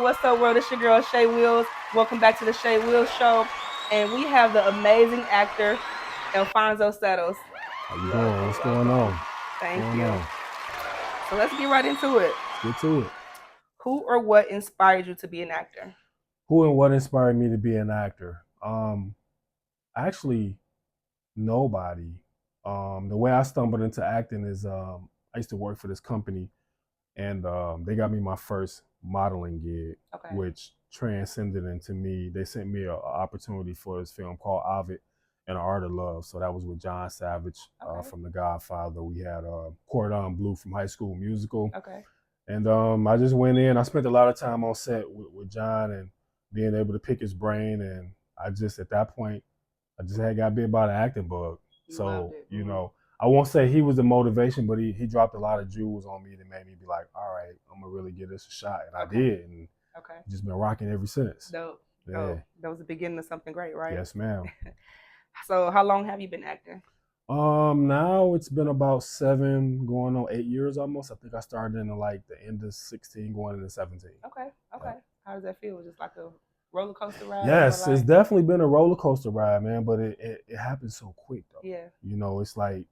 What's up, world? It's your girl, Shay Willz. Welcome back to the Shay Willz Show. And we have the amazing actor, Alphonso. How you doing? What's going on? Thank What's going you. on? So let's get right into it. Let's get to it. Who or what inspired you to be an actor? Who and what inspired me to be an actor? Actually, nobody. The way I stumbled into acting is I used to work for this company, and they got me my first modeling gig, Okay. which transcended into me. They sent me an opportunity for this film called Ovid and the Art of Love. So that was with John Savage Okay. from The Godfather. We had Cordon Bleu from High School Musical. Okay. And I just went in. I spent a lot of time on set with John and being able to pick his brain. And I just, at that point, I just had got bit by the acting bug. So, you know, I won't say he was the motivation, but he dropped a lot of jewels on me that made me be like, all right, I'm going to really give this a shot. And I did. And just been rocking ever since. Dope. Yeah. Oh, that was the beginning of something great, right? Yes, ma'am. So how long have you been acting? Now it's been about 7, going on 8 years almost. I think I started in like the end of 16, going into 17. Okay. Yeah. How does that feel? Just like a roller coaster ride? Yes, it's definitely been a roller coaster ride, man. But it happens so quick though. Yeah. You know, it's like,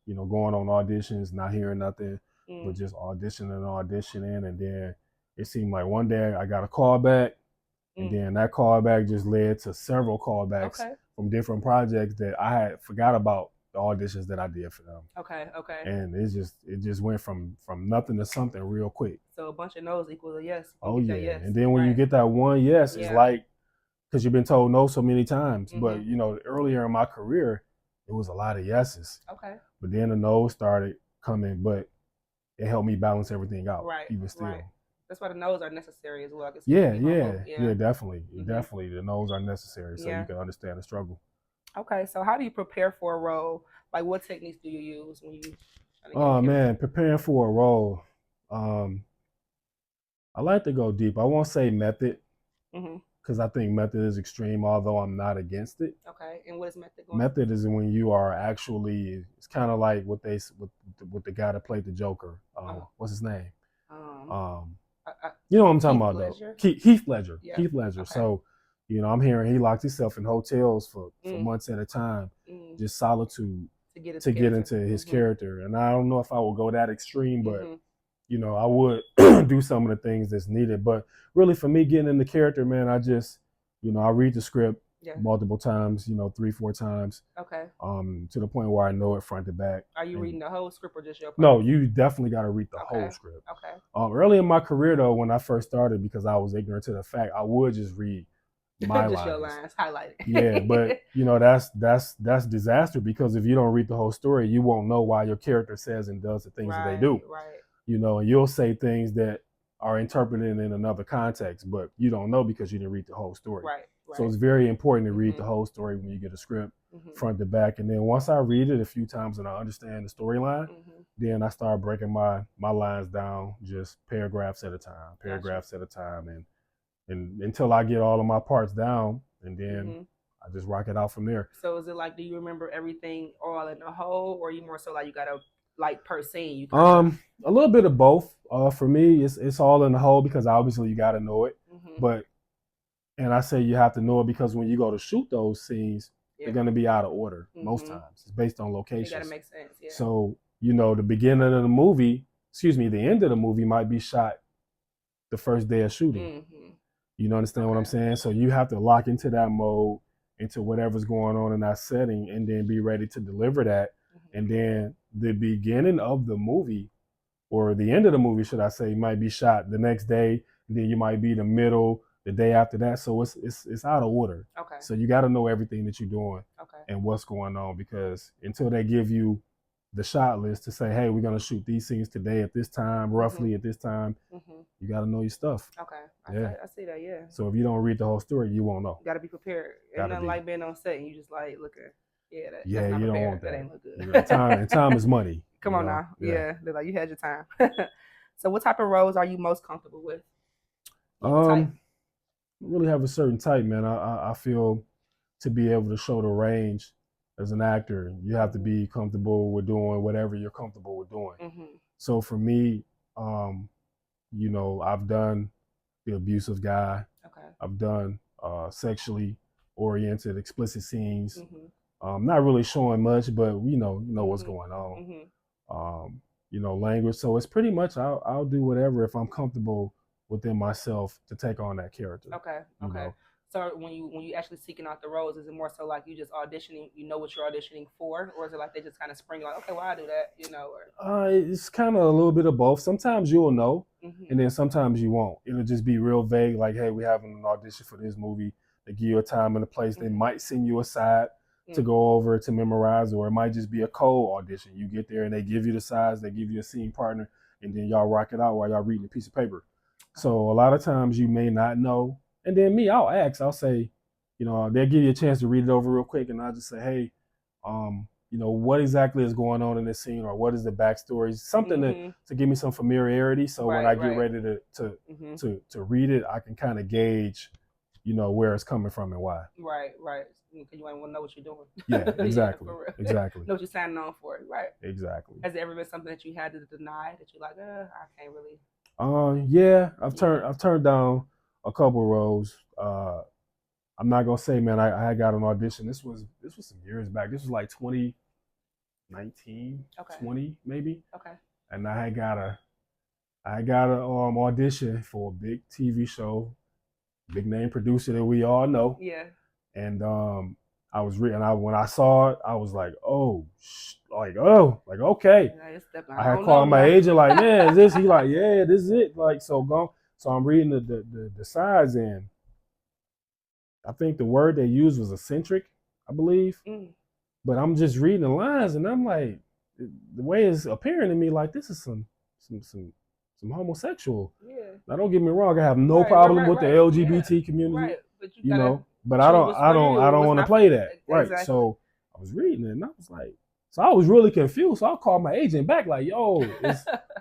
you know, going on auditions, not hearing nothing, but just auditioning, and then it seemed like one day I got a call back, and then that callback just led to several callbacks from different projects that I had forgot about the auditions that I did for them. Okay. And it just went from nothing to something real quick. So a bunch of no's equals a yes. Oh yeah. Yes. And then when you get that one yes, it's like, because you've been told no so many times. But you know, earlier in my career, it was a lot of yeses. Okay. But then the no's started coming, but it helped me balance everything out. Right. Even still. Right. That's why the no's are necessary as well. Yeah, definitely. Definitely. The no's are necessary so you can understand the struggle. Okay, so how do you prepare for a role? Like, what techniques do you use when you? Oh man, preparing for a role. I like to go deep. I won't say method, because I think method is extreme, although I'm not against it. Okay, and what is method? Method is when you are actually. It's kind of like with the guy that played the Joker. What's his name? You know what I'm talking about, though. Heath Ledger. Yeah. Heath Ledger. Okay. So, you know, I'm hearing he locked himself in hotels for months at a time, just solitude to get into his character. And I don't know if I will go that extreme, but, you know, I would do some of the things that's needed. But really, for me, getting in the character, man, I just, you know, I read the script multiple times, you know, 3-4 times. Okay. To the point where I know it front to back. Are you reading the whole script or just your part? No, you definitely got to read the whole script. Okay. Early in my career, though, when I first started, because I was ignorant to the fact, I would just read my just your lines highlighted. Yeah, but you know that's disaster, because if you don't read the whole story, you won't know why your character says and does the things that they do. Right. You know, and you'll say things that are interpreted in another context, but you don't know because you didn't read the whole story. Right. So it's very important to read the whole story when you get a script, front to back. And then once I read it a few times and I understand the storyline, then I start breaking my lines down just paragraphs at a time, and until I get all of my parts down, and then I just rock it out from there. So is it like, do you remember everything all in the whole, or are you more so like you gotta, like, per scene? A little bit of both. For me, it's all in the whole, because obviously you got to know it, and I say you have to know it because when you go to shoot those scenes, they're going to be out of order most times. It's based on locations. It got to make sense. Yeah. So, you know, the beginning of the movie, the end of the movie might be shot the first day of shooting. You understand what I'm saying? So you have to lock into that mode, into whatever's going on in that setting, and then be ready to deliver that. And then the beginning of the movie, or the end of the movie, should I say, might be shot the next day. And then you might be the middle, the day after that. So it's out of order. Okay. So you got to know everything that you're doing and what's going on, because until they give you the shot list to say, hey, we're going to shoot these scenes today at this time, roughly at this time, you got to know your stuff. Okay. I see that, yeah. So if you don't read the whole story, you won't know. You got to be prepared. Ain't nothing like being on set and you just like looking. Yeah, that's you not don't prepared. want that. That ain't look good. You know, time is money. Come on now. Yeah. They're like, you had your time. So what type of roles are you most comfortable with? I really have a certain type, man. I feel to be able to show the range as an actor, you have to be comfortable with doing whatever you're comfortable with doing. So for me, you know, I've done the abusive guy. Okay. I've done sexually oriented, explicit scenes. Not really showing much, but you know what's going on. You know, language. So it's pretty much I'll do whatever if I'm comfortable within myself to take on that character. Okay. You know? So when you actually seeking out the roles, is it more so like you just auditioning, you know what you're auditioning for, or is it like they just kind of spring like, okay, well I do that, you know? Or it's kind of a little bit of both. Sometimes you'll know, and then sometimes you won't. It'll just be real vague, like, hey, we're having an audition for this movie. They give you a time and a place. They might send you aside to go over to memorize, or it might just be a cold audition. You get there and they give you the sides, they give you a scene partner, and then y'all rock it out while y'all reading a piece of paper. So a lot of times you may not know. And then me, I'll ask, I'll say, you know, they'll give you a chance to read it over real quick, and I'll just say, hey, you know, what exactly is going on in this scene, or what is the backstory? Something to give me some familiarity, so when I get ready to read it, I can kind of gauge, you know, where it's coming from and why. Right. Because you ain't want to know what you're doing. Yeah, exactly. Exactly. Know what you're signing on for, right? Exactly. Has there ever been something that you had to deny that you're like, I can't really? Yeah, I've turned down a couple roles. I'm not gonna say, man, I got an audition. This was some years back. This was like 2019, 20 maybe. Okay. And I got a audition for a big TV show, big name producer that we all know. Yeah. And I was when I saw it, I was like, okay. I had called my agent like, man, is this? He like, yeah, this is it. Like, so I'm reading the sides, and I think the word they used was eccentric, I believe. But I'm just reading the lines, and I'm like, the way it's appearing to me, like this is some homosexual. Yeah. Now don't get me wrong, I have no problem with the LGBT community. Right. But you know, but I don't want to play that. Right. Exactly. So I was reading it, and I was like, so I was really confused. So I called my agent back, like, yo,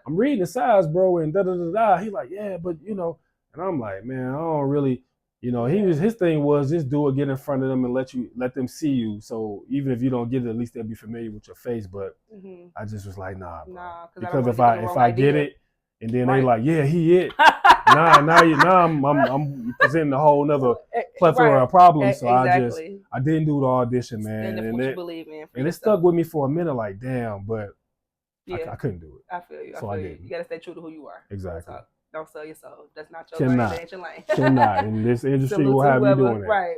I'm reading the sides, bro, and da da da da. He like, yeah, but you know, and I'm like, man, I don't really. You know, his thing was just do it, get in front of them, and let them see you. So even if you don't get it, at least they'll be familiar with your face. But I just was like, nah, bro. Because if I get it, and then they like, yeah, he it. now I'm presenting a whole nother plethora of problems. So I didn't do the audition, man. And what you believe in. And it stuck with me for a minute, like damn, but I couldn't do it. I feel you. So I didn't. You gotta stay true to who you are. Exactly. Don't sell your soul. That's not your lane. That ain't your lane. Cannot. In this industry, we'll have you doing it. Right.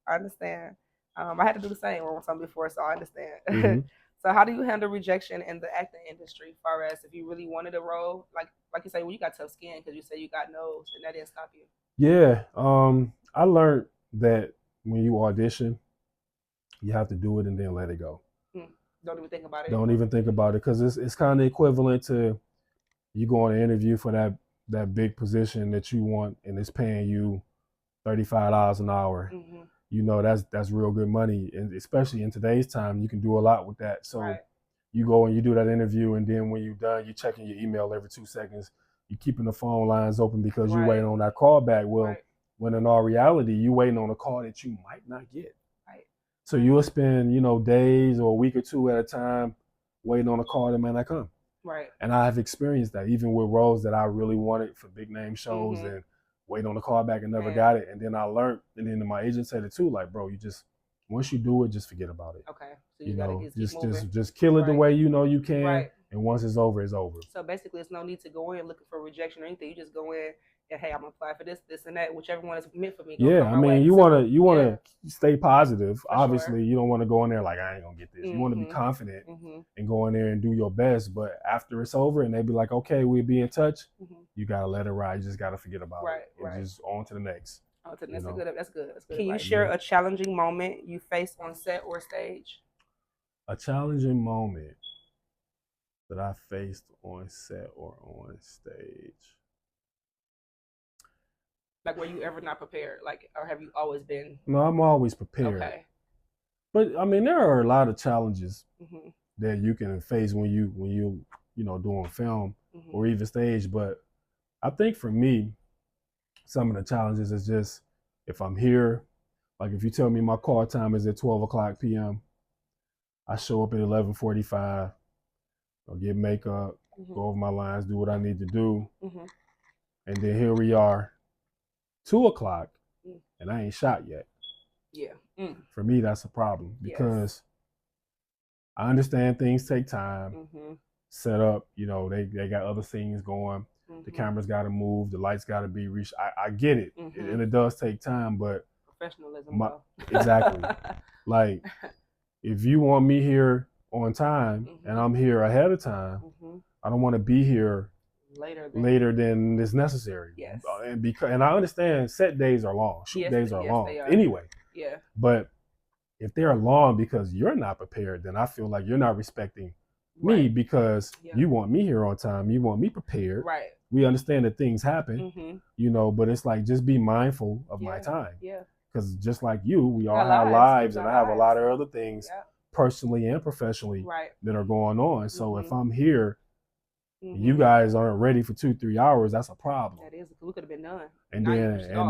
I understand. I had to do the same on something before, so I understand. So how do you handle rejection in the acting industry, as far as if you really wanted a role? Like you say, well, you got tough skin because you say you got nose, and that didn't stop you. Yeah. I learned that when you audition, you have to do it and then let it go. Don't even think about it. Don't even think about it, because it's kind of equivalent to you go on an interview for that big position that you want, and it's paying you $35 an hour. You know, that's real good money, and especially in today's time, you can do a lot with that. So you go and you do that interview, and then when you're done, you're checking your email every 2 seconds. You're keeping the phone lines open because you're waiting on that call back. Well, when in all reality, you're waiting on a call that you might not get. So you'll spend, you know, days or a week or two at a time waiting on a call that may not come. And I have experienced that even with roles that I really wanted for big name shows, and wait on the call back and never got it. And then I learned, and then my agent said it too, like, bro, you just, once you do it, just forget about it. Okay. So you know, just kill it the way you know you can. And once it's over, it's over. So basically, it's no need to go in looking for rejection or anything. You just go in and, hey, I'm gonna apply for this, and that, whichever one is meant for me. Yeah, I mean, you wanna stay positive. For obviously, you don't want to go in there like, I ain't gonna get this. You want to be confident and go in there and do your best. But after it's over and they be like, okay, we'll be in touch. You gotta let it ride. You just gotta forget about it. And just on to the next. That's good. Can you share a challenging moment you faced on set or stage? A challenging moment that I faced on set or on stage. Like, were you ever not prepared? Like, or have you always been? No, I'm always prepared. Okay. But I mean, there are a lot of challenges that you can face when you doing film or even stage. But I think for me, some of the challenges is just if I'm here, like if you tell me my call time is at 12 p.m., I show up at 11:45, I'll get makeup, go over my lines, do what I need to do. And then here we are, 2:00, and I ain't shot yet. Yeah. For me, that's a problem because I understand things take time. Set up, they got other things going. The cameras got to move, the lights got to be reached. I get it, and it does take time, but professionalism. Exactly. Like, if you want me here on time and I'm here ahead of time, I don't want to be here later than is necessary. Yes. And I understand set days are long, shoot days are long anyway. Yeah. But if they're long because you're not prepared, then I feel like you're not respecting me because you want me here on time. You want me prepared. Right. We understand that things happen, but it's like, just be mindful of my time. Yeah. Because just like you, we all have lives, and I have a lot of other things personally and professionally that are going on. So if I'm here, you guys aren't ready for 2-3 hours, that's a problem. That is, we could have been done. And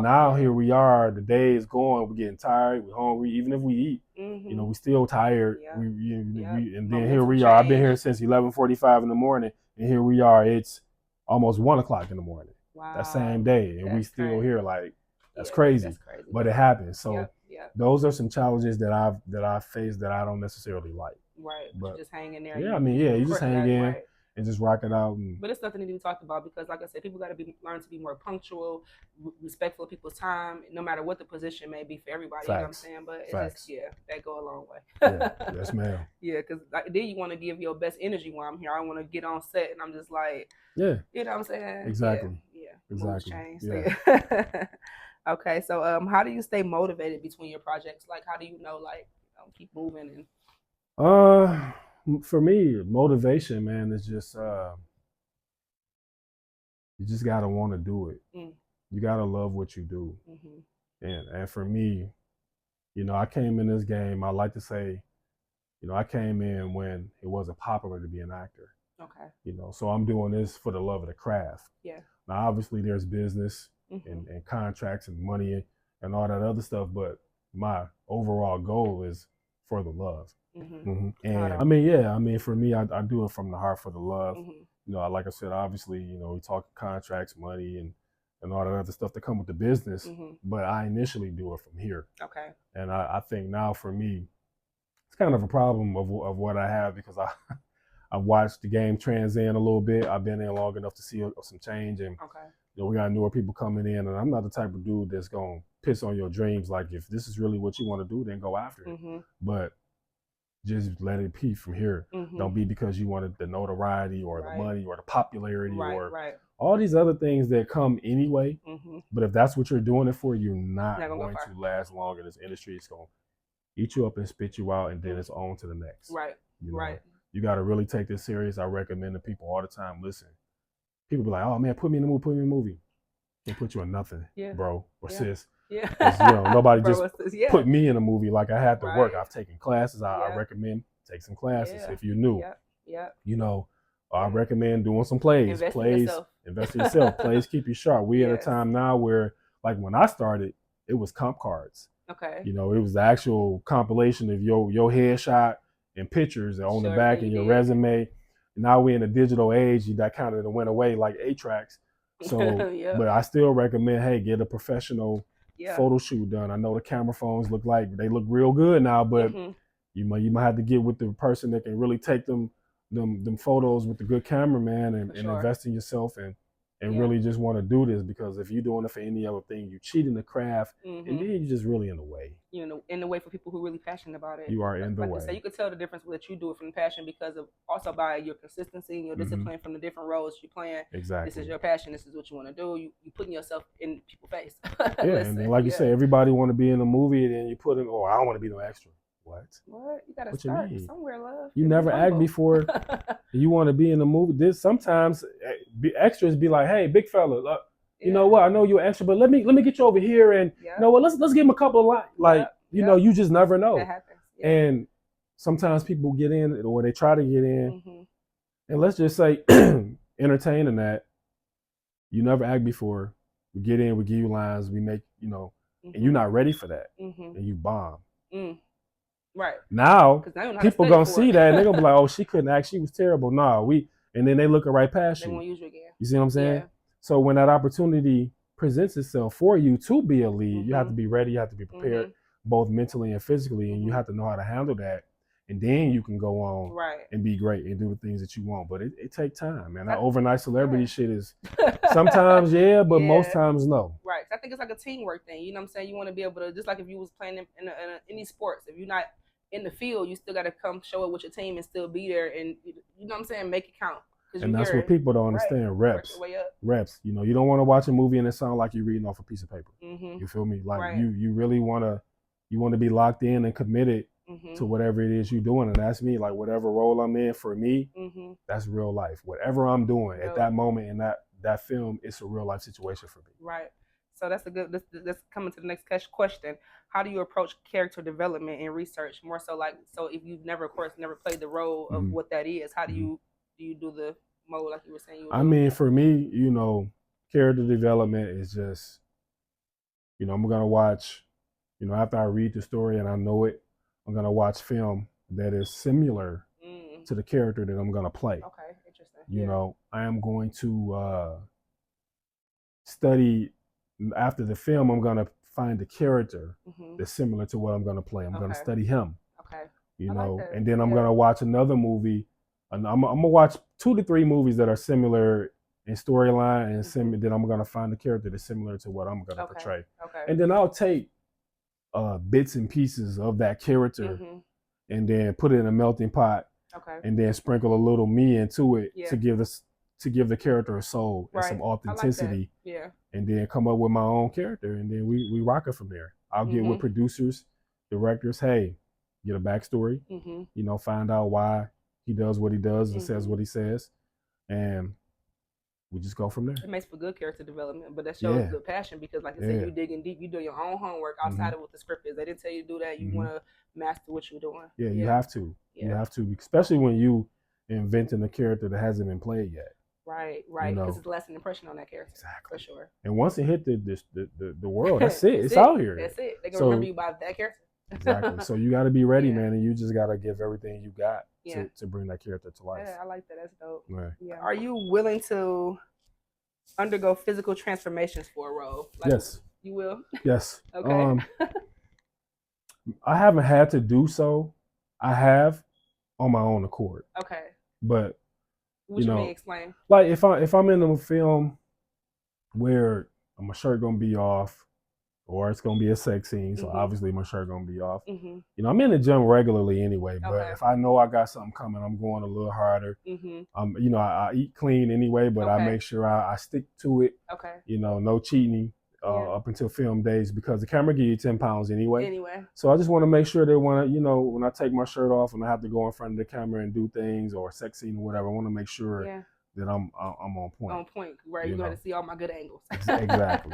now here we are, the day is going, we're getting tired, we're hungry, we eat, we still tired. And then here we are, I've been here since 11:45 in the morning, and here we are, it's almost 1:00 in the morning. Wow. That same day, and we still here, like, that's crazy. But it happens. So those are some challenges that I've faced that I don't necessarily like. Right. But you just hang in there. You just hang in. And just rock it out. But it's nothing to be talked about because, like I said, people got to learn to be more punctual, respectful of people's time, no matter what the position may be for everybody. Facts. You know what I'm saying? But it's just, that go a long way. Yes, ma'am. Because then you want to give your best energy while I'm here. I don't want to get on set and I'm just like, you know what I'm saying? Exactly. Exactly. Okay, so how do you stay motivated between your projects? Like, how do you know, keep moving and? For me, motivation, man, is just you just gotta want to do it. You gotta love what you do. And for me, I came in this game, I like to say, I came in when it wasn't popular to be an actor. Okay. So I'm doing this for the love of the craft. Yeah. Now, obviously, there's business and contracts and money and all that other stuff, but my overall goal is for the love. And for me, I do it from the heart for the love. Like I said, obviously, we talk contracts, money, and all that other stuff that come with the business. But I initially do it from here. Okay. And I think now for me, it's kind of a problem of what I have because I've watched the game transcend a little bit. I've been in long enough to see some change, and we got newer people coming in, and I'm not the type of dude that's gonna piss on your dreams. Like, if this is really what you want to do, then go after it. But just let it be from here. Don't be because you wanted the notoriety or the money or the popularity or all these other things that come anyway. But if that's what you're doing it for, you're not going to last long in this industry. It's going to eat you up and spit you out, and then it's on to the next. You got to really take this serious. I recommend to people all the time, listen, people be like, oh man, put me in the movie. Can't put you in nothing, bro or sis. Nobody just put me in a movie. Like, I had to work. I've taken classes. I recommend take some classes if you're new. I recommend doing some plays. Invest in yourself. Plays keep you sharp. We at a time now where, like, when I started, it was comp cards. Okay. It was the actual compilation of your headshot and pictures on the back and your resume. Now we're in a digital age. That kind of went away, like 8-tracks. So, but I still recommend, hey, get a professional photo shoot done. I know the camera phones look real good now, but you might have to get with the person that can really take them photos with the good cameraman and invest in yourself and really just want to do this, because if you're doing it for any other thing, you cheat in the craft, and then you're just really in the way. In the way for people who are really passionate about it. You are in the way. So you can tell the difference that you do it from passion because of also by your consistency and your discipline from the different roles you're playing. Exactly. This is your passion. This is what you want to do. You putting yourself in people's face. And like you say, everybody want to be in a movie, and then you put in, I don't want to be no extra. What? You gotta start somewhere, love. You never act before. You want to be in the movie. Sometimes extras be like, "Hey, big fella, you know what? I know you're extra, but let me get you over here, and you know what? Let's give him a couple of lines." Like, you just never know. That happens. And sometimes people get in, or they try to get in, and let's just say, entertaining that. You never act before. We get in, we give you lines, we make, and you're not ready for that, and you bomb. Right. Now people gonna see that, and they're gonna be like, "Oh, she couldn't act. She was terrible." And then they looking right past you. They won't use you again. You see what I'm saying? So when that opportunity presents itself for you to be a lead, you have to be ready, you have to be prepared, both mentally and physically, and you have to know how to handle that. And then you can go on and be great and do the things that you want. But it takes time, man. That overnight celebrity shit is sometimes but most times no. Right. I think it's like a teamwork thing. You know what I'm saying? You want to be able to, just like if you was playing in any sports, if you're not in the field, you still got to come show up with your team and still be there, and you know what I'm saying, make it count. And that's what people don't understand. Reps. You know, you don't want to watch a movie and it sound like you're reading off a piece of paper. You feel me? Like you really want to be locked in and committed to whatever it is you're doing. And that's me. Like whatever role I'm in, for me, that's real life. Whatever I'm doing at that moment in that film, it's a real life situation for me. Right. So that's a good. Let's come to the next question. How do you approach character development and research? More so, like, so if you've never played the role of what that is, how do you do the mode like you were saying? I mean, for me, you know, character development is just, you know, I'm gonna watch, you know, after I read the story and I know it, I'm gonna watch film that is similar to the character that I'm gonna play. Okay, interesting. You know, I am going to study after the film. I'm gonna find a character that's similar to what I'm gonna play. I'm gonna study him. Okay. You know, and then I'm gonna watch another movie. And I'm gonna watch 2 to 3 movies that are similar in storyline, and then I'm gonna find a character that's similar to what I'm gonna portray. Okay. And then I'll take bits and pieces of that character and then put it in a melting pot. Okay. And then sprinkle a little me into it to give the character a soul and some authenticity. Like and then come up with my own character, and then we rock it from there. I'll get with producers, directors. Hey, get a backstory. You know, find out why he does what he does and says what he says, and we just go from there. It makes for good character development, but that shows good passion, because, like I said, you digging deep, you do your own homework outside of what the script is. They didn't tell you to do that. You want to master what you're doing. Yeah, you have to. You have to, especially when you inventing a character that hasn't been played yet. Right, because it's a lasting impression on that character. Exactly, for sure. And once it hit the world, that's it. It's out here. That's it. They're gonna remember you by that character. Exactly. So you got to be ready, man, and you just got to give everything you got to bring that character to life. Yeah, I like that. That's dope. Right. Yeah. Are you willing to undergo physical transformations for a role? Like, yes. You will? Yes. Okay. I haven't had to do so. I have on my own accord. Okay. But what you mean? Explain. Like if I'm in a film where my shirt gonna be off, or it's gonna be a sex scene, so obviously my shirt gonna be off. You know, I'm in the gym regularly anyway, but if I know I got something coming, I'm going a little harder. You know, I eat clean anyway, but I make sure I stick to it. Okay. You know, no cheating up until film days, because the camera give you 10 pounds anyway. So I just want to make sure that when I take my shirt off and I have to go in front of the camera and do things or a sex scene or whatever, I want to make sure that I'm on point. On point, right? You're going to see all my good angles. Exactly.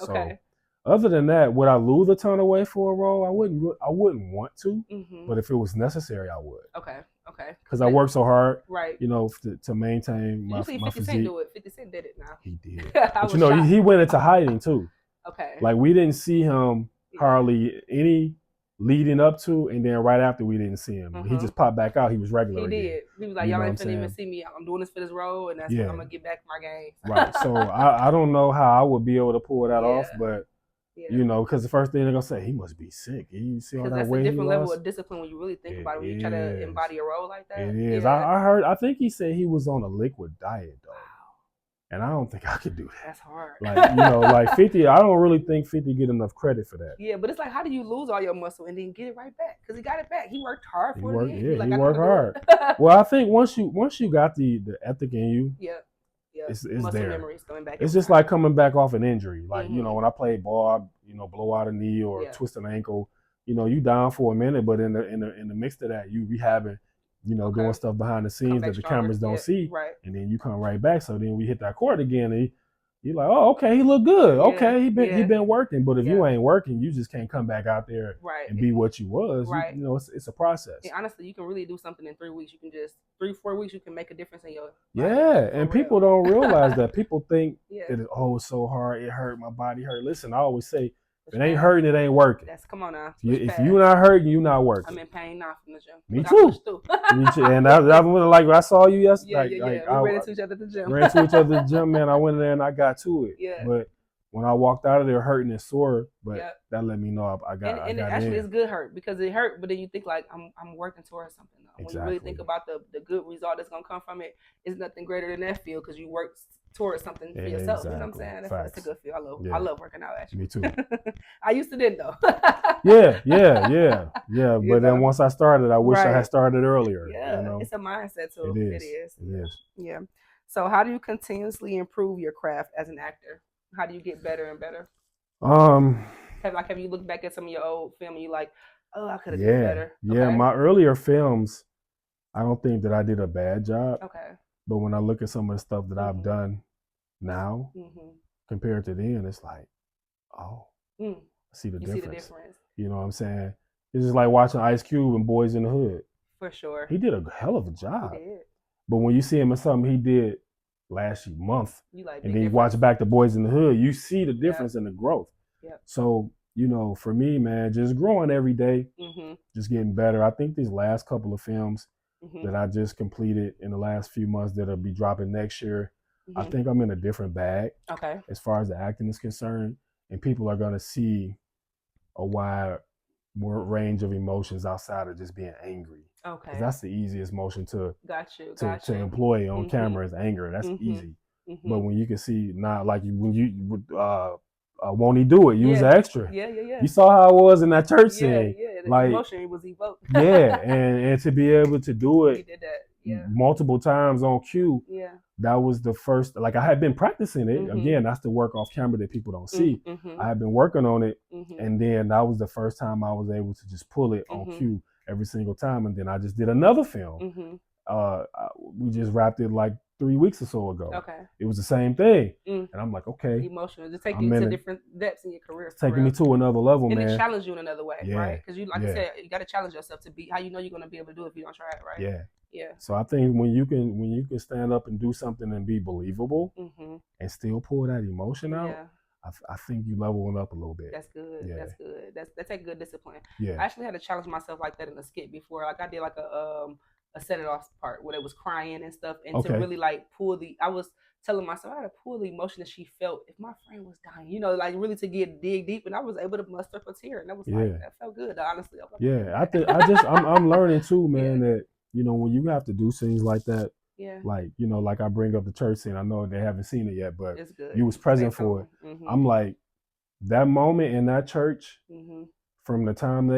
Okay. So other than that, would I lose a ton of weight for a role? I wouldn't want to, but if it was necessary, I would. Okay. Because I work so hard, right? You know, to maintain my 50 physique. Cent do it. 50 Cent did it now. He did. But you know, he went into hiding too. Okay. Like we didn't see him hardly any leading up to, and then right after we didn't see him. He just popped back out. He was regular. He did. He was like, y'all ain't finna even see me. I'm doing this for this role, and that's when I'm gonna get back my game. Right. So I don't know how I would be able to pull that off, but you know, because the first thing they're gonna say, he must be sick. You see all that weight. That's a different level of discipline when you really think about it. When you try to embody a role like that. It is. I think he said he was on a liquid diet though. And I don't think I could do that. That's hard. Like, you know, like 50, I don't really think 50 get enough credit for that. Yeah, but it's like, how do you lose all your muscle and then get it right back? Because he got it back. He worked hard for it. Yeah, he worked hard. Well, I think once you got the ethic in you, it's muscle there. Memories coming back. It's just like coming back off an injury. Like, you know, when I played ball, you know, blow out a knee or twist an ankle, you know, you down for a minute, but in the mix of that, you rehabbing, you know, doing stuff behind the scenes that the cameras don't see, and then you come right back. So then we hit that court again, and you're like, oh, okay, he looked good. Okay, he been working. But if you ain't working, you just can't come back out there and be what you was. You know, it's a process. And honestly, you can really do something in 3 weeks. You can just 3-4 weeks, you can make a difference in your life. And people don't realize that. People think that it's so hard, it hurt, my body hurt. Listen, I always say, If it ain't hurting, it ain't working. Come on now. If you not hurting, you not working. I'm in pain now from the gym. Me too. Me too. And that was like I saw you yesterday. We ran into each other at the gym. Ran into each other at the gym, man. I went in there and I got to it. Yeah. But when I walked out of there hurting and sore, but that let me know I got. And actually, it's good hurt because it hurt, but then you think like I'm working towards something. Though. Exactly. When you really think about the good result that's gonna come from it, it's nothing greater than that feel because you work towards something for yourself. Exactly. You know what I'm saying? That's a good feel. I love working out. Actually, me too. I used to didn't though. Yeah. But then once I started, I wish I had started earlier. Yeah, you know? It's a mindset too. It is. Yeah. So, how do you continuously improve your craft as an actor? How do you get better and better? Have you looked back at some of your old film and you like, oh, I could have done better? Yeah, my earlier films, I don't think that I did a bad job. Okay. But when I look at some of the stuff that I've done now compared to then, it's like, oh, I see the difference. You know what I'm saying? It's just like watching Ice Cube and Boys in the Hood. For sure. He did a hell of a job. He did. But when you see him in something he did last month, and then you watch back the Boys in the Hood, you see the difference in the growth. Yep. So, you know, for me, man, just growing every day, just getting better. I think these last couple of films that I just completed in the last few months that'll be dropping next year, I think I'm in a different bag as far as the acting is concerned. And people are going to see a wide range of emotions outside of just being angry. Okay. That's the easiest emotion to employ on camera is anger. That's easy. But when you can see now, like when you won't he do it? You was extra. Yeah. You saw how it was in that church scene. The emotion was evoked. and to be able to do it he did that. multiple times on cue. Yeah. That was the first, like I had been practicing it. Again, that's the work off camera that people don't see. I had been working on it. And then that was the first time I was able to just pull it on cue every single time. And then I just did another film. We just wrapped it like 3 weeks or so ago. Okay. It was the same thing. And I'm like, okay. Emotional. Just take you to different depths in your career. It's taking me to another level, man. And it challenged you in another way, right? Because you, like you said, you got to challenge yourself to be how you know you're going to be able to do it if you don't try it, right? Yeah. So I think when you can stand up and do something and be believable and still pull that emotion out, I think you leveling up a little bit. That's good. Yeah. That's good. That's a good discipline. Yeah. I actually had to challenge myself like that in a skit before. Like I did like a set it off part where it was crying and stuff, and to really like I was telling myself I had to pull the emotion that she felt if my friend was dying, you know, like really to dig deep, and I was able to muster up a tear, and that was like that felt good, honestly. I'm learning too, man, that you know when you have to do things like that, like you know, like I bring up the church scene. I know they haven't seen it yet, but you was present for it. I'm like that moment in that church from the time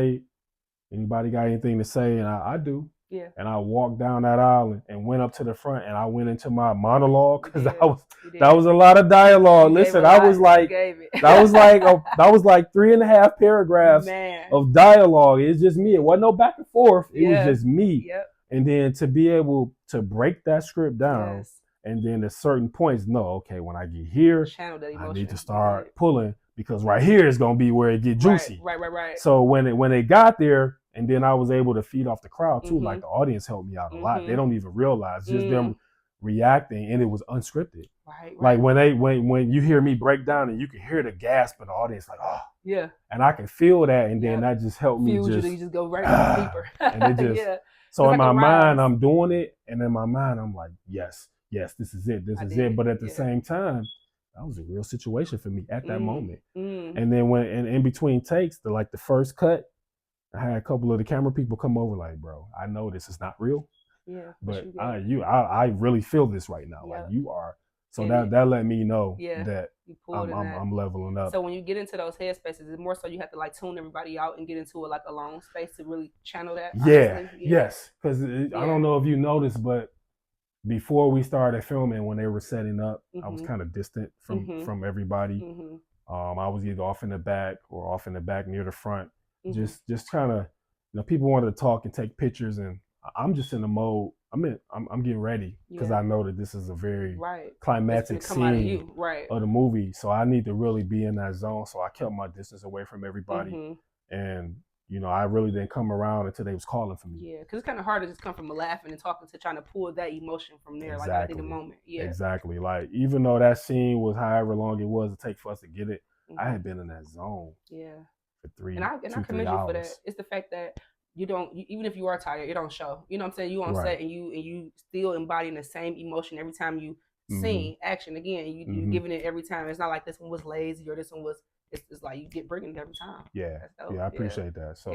anybody got anything to say, and I do. Yeah. And I walked down that aisle and went up to the front, and I went into my monologue because that was a lot of dialogue. Listen, I was like, that was like 3.5 paragraphs of dialogue. It's just me. It wasn't no back and forth. It was just me. Yep. And then to be able to break that script down, and then at certain points, when I get here, I need to start pulling because right here is gonna be where it get juicy. Right. So when they got there. And then I was able to feed off the crowd too. Like the audience helped me out a lot. They don't even realize just them reacting, and it was unscripted. Right. Like when you hear me break down and you can hear the gasp of the audience, like and I can feel that, and then that just helped me. You just go right deeper. And it just so in my mind I'm doing it, and in my mind I'm like, yes, this is it, But at the same time, that was a real situation for me at that moment. And then when in between takes, the first cut. I had a couple of the camera people come over like, bro, I know this is not real. Yeah. But I really feel this right now. Like you are. So that let me know that I'm leveling up. So when you get into those headspaces, it's more so you have to like tune everybody out and get into a alone space to really channel that. Yes. Because I don't know if you noticed, but before we started filming, when they were setting up, I was kind of distant from everybody. I was either off in the back or off in the back near the front. Just kind of, people wanted to talk and take pictures, and I'm just in the mode. I'm getting ready because I know that this is a very climactic scene of the movie, so I need to really be in that zone. So I kept my distance away from everybody, and I really didn't come around until they was calling for me. Yeah, because it's kind of hard to just come from laughing and talking to trying to pull that emotion from there, like in the moment. Yeah, exactly. Like even though that scene was however long it was to take for us to get it. I had been in that zone. Yeah. For 3 and I commend you for that. It's the fact that you don't, even if you are tired, it don't show. You know what I'm saying? You on set and you still embodying the same emotion every time you sing action again. You giving it every time. It's not like this one was lazy or this one was. It's like you get bringing it every time. Yeah, I appreciate that. So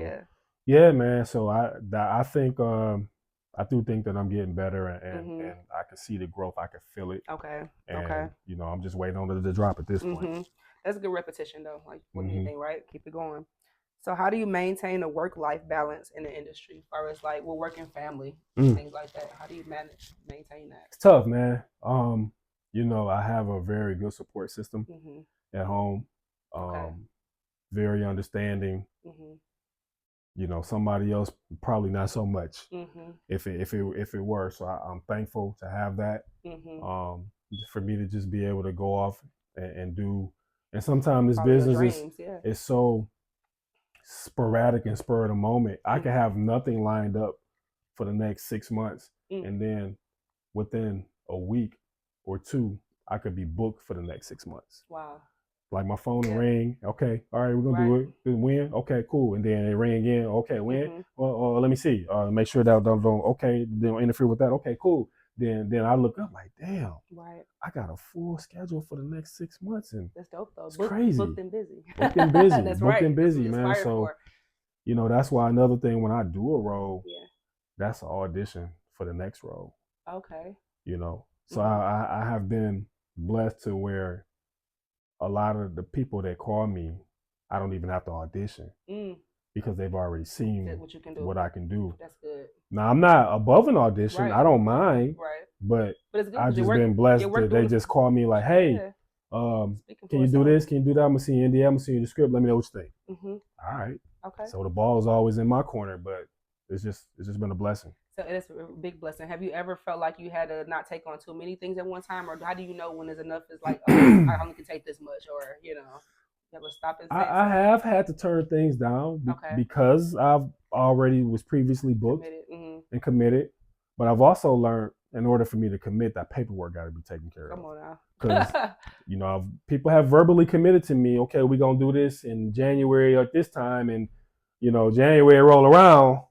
yeah, man. So I think I do think that I'm getting better and I can see the growth. I can feel it. Okay. And, you know, I'm just waiting on it to drop at this point. That's a good repetition though. Like with anything, right? Keep it going. So how do you maintain a work-life balance in the industry, as far as like work and family, things like that? How do you maintain that? It's tough, man. You know, I have a very good support system at home. Very understanding. You know, somebody else probably not so much. If it were, so I'm thankful to have that. For me to just be able to go off and do, and sometimes this business is so sporadic and spur of the moment. I can have nothing lined up for the next 6 months, and then within a week or two, I could be booked for the next 6 months. Wow. Like my phone will ring. Okay, all right, we're gonna do it. When? Okay, cool. And then it ring again. Okay, when? Well, let me see. Make sure that don't. Okay, don't interfere with that. Okay, cool. Then I look up like, damn. Right. I got a full schedule for the next 6 months, and that's dope though. It's crazy. Booked and busy. Booked and busy. That's booked right. and busy, man. So, you know, that's why another thing when I do a role, that's an audition for the next role. Okay. You know, so I have been blessed to where a lot of the people that call me, I don't even have to audition because they've already seen what I can do. That's good. Now, I'm not above an audition. I don't mind. Right. But I've just been blessed that they just call me like, hey, can you do this? Can you do that? I'm going to see you in the I'm going to see you in the script. Let me know what you think. All right. Okay. So the ball is always in my corner, but it's just been a blessing. So it's a big blessing. Have you ever felt like you had to not take on too many things at one time, or how do you know when there's enough? Is like, oh, I only can take this much, or you know, you ever stop and say I have had to turn things down because I've already was previously booked and committed, but I've also learned in order for me to commit, that paperwork got to be taken care of. Come on now, because you know people have verbally committed to me. Okay, we're gonna do this in January at this time, and you know January roll around.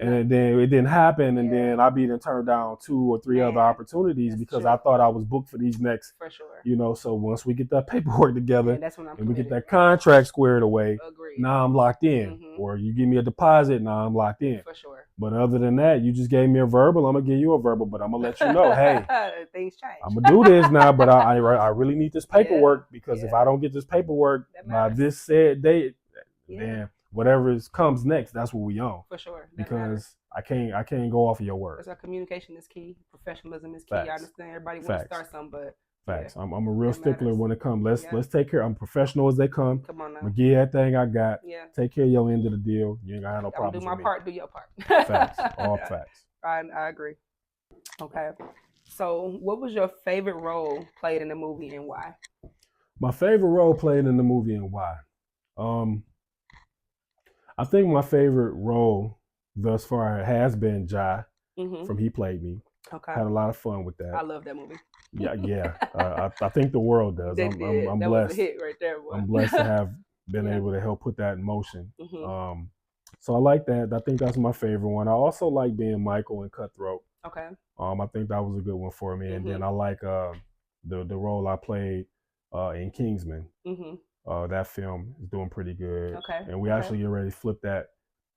And then it didn't happen, and then I be turned down 2 or 3 other opportunities because I thought I was booked for these next. For sure. You know, so once we get that paperwork together that's when and we get that contract squared away, now I'm locked in. Or you give me a deposit, now I'm locked in. For sure. But other than that, you just gave me a verbal. I'm gonna give you a verbal, but I'm gonna let you know, hey, things change. I'm gonna do this now, but I really need this paperwork because if I don't get this paperwork by this said date, then whatever comes next, that's what we own. For sure. Because I can't go off of your word. So our communication is key. Professionalism is key. I understand everybody wants to start something, but facts. I'm a real stickler when it comes. Let's take care. I'm professional as they come. Come on now. I'm gonna give everything I got. Yeah. Take care of your end of the deal. You ain't gonna have no problems. Do my part. Do your part. Facts. All facts. I agree. Okay. So, what was your favorite role played in the movie and why? My favorite role played in the movie and why? I think my favorite role thus far has been Jai from He Played Me. Okay. Had a lot of fun with that. I love that movie. Yeah. I think the world does. I'm that blessed. Was a hit right there, boy. I'm blessed to have been able to help put that in motion. So I like that. I think that's my favorite one. I also like being Michael in Cutthroat. Okay. I think that was a good one for me. And then I like the role I played in Kingsman. That film is doing pretty good. Okay. And we actually get ready to flip that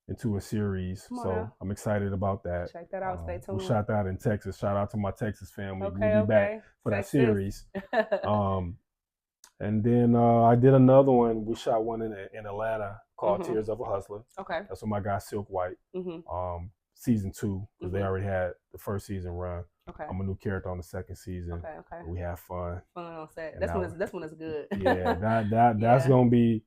into a series. So I'm excited about that. Check that out. Stay tuned. We shot that in Texas. Shout out to my Texas family. We'll be back for that series. And then I did another one. We shot one in Atlanta called Tears of a Hustler. Okay. That's with my guy Silk White. Season 2, because they already had the first season run. Okay. I'm a new character on the second season. Okay. We have fun. Fun on set. That's when it's good. Yeah, that's gonna be.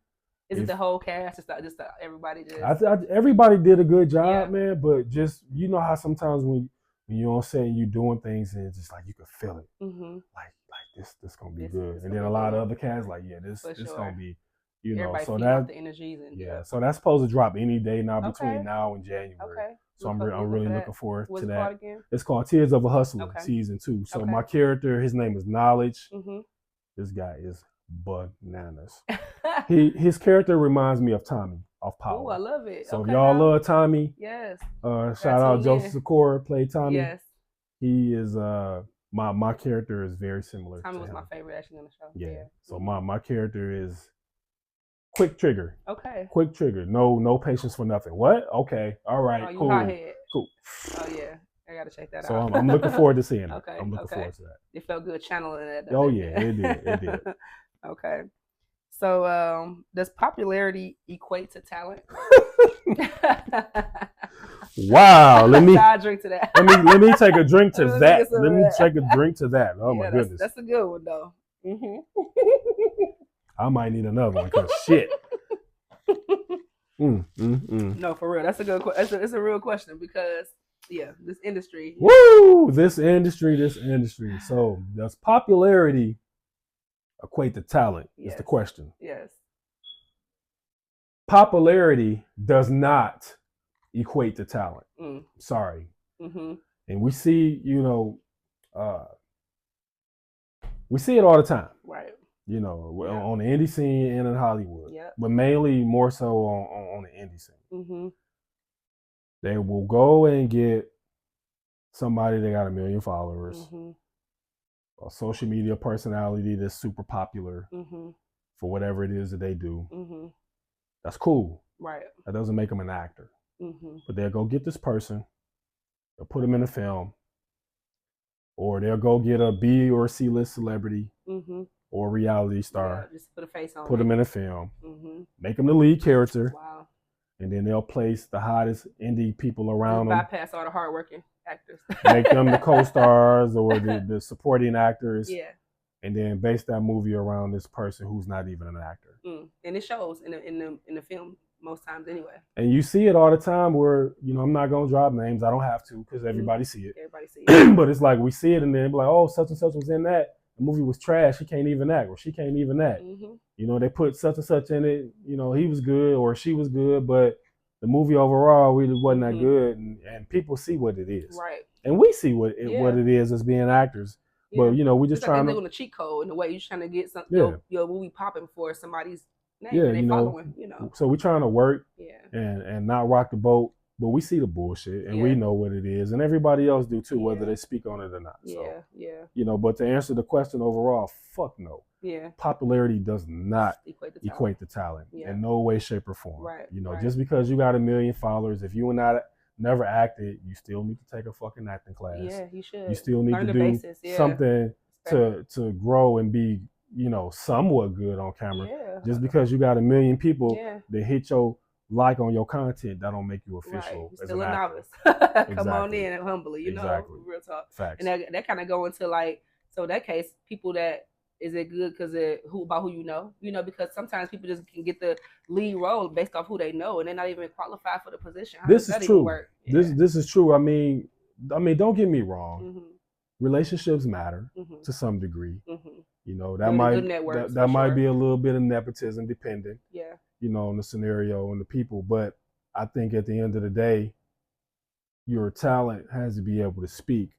Is it the whole cast? Just everybody just. Everybody did a good job, man. But just you know how sometimes when you're on set and you're doing things and it's just like you can feel it. Like this gonna be good. And then a lot of other casts like this gonna be. You know, everybody so that the energies and so that's supposed to drop any day now between now and January. Okay. So I'm really looking forward to that. Called again? It's called Tears of a Hustler, season 2. So my character, his name is Knowledge. This guy is bananas. His character reminds me of Tommy off Power. Oh, I love it. So if y'all love Tommy, yes. Shout out Joseph Sikora, played Tommy. Yes. He is my character is very similar. Tommy to was him. my favorite actually on the show. Yeah. So my character is quick trigger. Okay. Quick trigger. No patience for nothing. What? Okay. All right. Oh, you cool. hothead. Cool. Oh yeah. I gotta check that out. So I'm looking forward to seeing it. Okay. I'm looking forward to that. It felt good channeling that. Oh yeah, it did. It did. Okay. So does popularity equate to talent? Wow. Let me drink to that. let me take a drink to that. Let me take a drink to that. Oh my goodness. That's a good one though. Mm-hmm. I might need another one because shit. No, for real. That's a good question. It's a real question because this industry. Woo! This industry. So does popularity equate to talent? Is the question. Yes. Popularity does not equate to talent. Sorry. Mm-hmm. And we see, we see it all the time. Right. On the indie scene and in Hollywood. Yep. But mainly more so on the indie scene. Mm-hmm. They will go and get somebody that got 1 million followers, a social media personality that's super popular for whatever it is that they do. That's cool. Right. That doesn't make them an actor. But they'll go get this person, they'll put them in a film, or they'll go get a B or C-list celebrity or a reality star, just put a face on put them in a film, make them the lead character. Wow. And then they'll place the hottest indie people around them. Bypass all the hardworking actors. Make them the co-stars or the supporting actors. Yeah. And then base that movie around this person who's not even an actor. And it shows in the film most times anyway. And you see it all the time where, I'm not going to drop names. I don't have to because everybody see it. Everybody see it. But it's like we see it and then be like, oh, such and such was in that. The movie was trash. He can't even act or she can't even act. They put such and such in it. He was good or she was good, but the movie overall really wasn't that good. And people see what it is. Right. And we see what it is as being actors. Yeah. But, we just trying to... doing a cheat code in the way you're trying to get something, your movie popping for somebody's name and they following, So we're trying to work and not rock the boat. But we see the bullshit and we know what it is. And everybody else do too, whether they speak on it or not. But to answer the question overall, fuck no. Yeah. Popularity does not equate to talent in no way, shape, or form. Right. Just because you got 1 million followers, if you never acted, you still need to take a fucking acting class. Yeah, you should. You still need to do something to grow and be, somewhat good on camera. Yeah. Just because you got 1 million people that hit your like on your content, that don't make you official. Right. Still a novice. Come on in and humbly, real talk. Facts. And that kind of go into so in that case, people that is it good because about who you know, because sometimes people just can get the lead role based off who they know and they're not even qualified for the position. This is true. This is true. I mean, don't get me wrong. Relationships matter to some degree. That might be a little bit of nepotism dependent. Yeah. On the scenario and the people. But I think at the end of the day, your talent has to be able to speak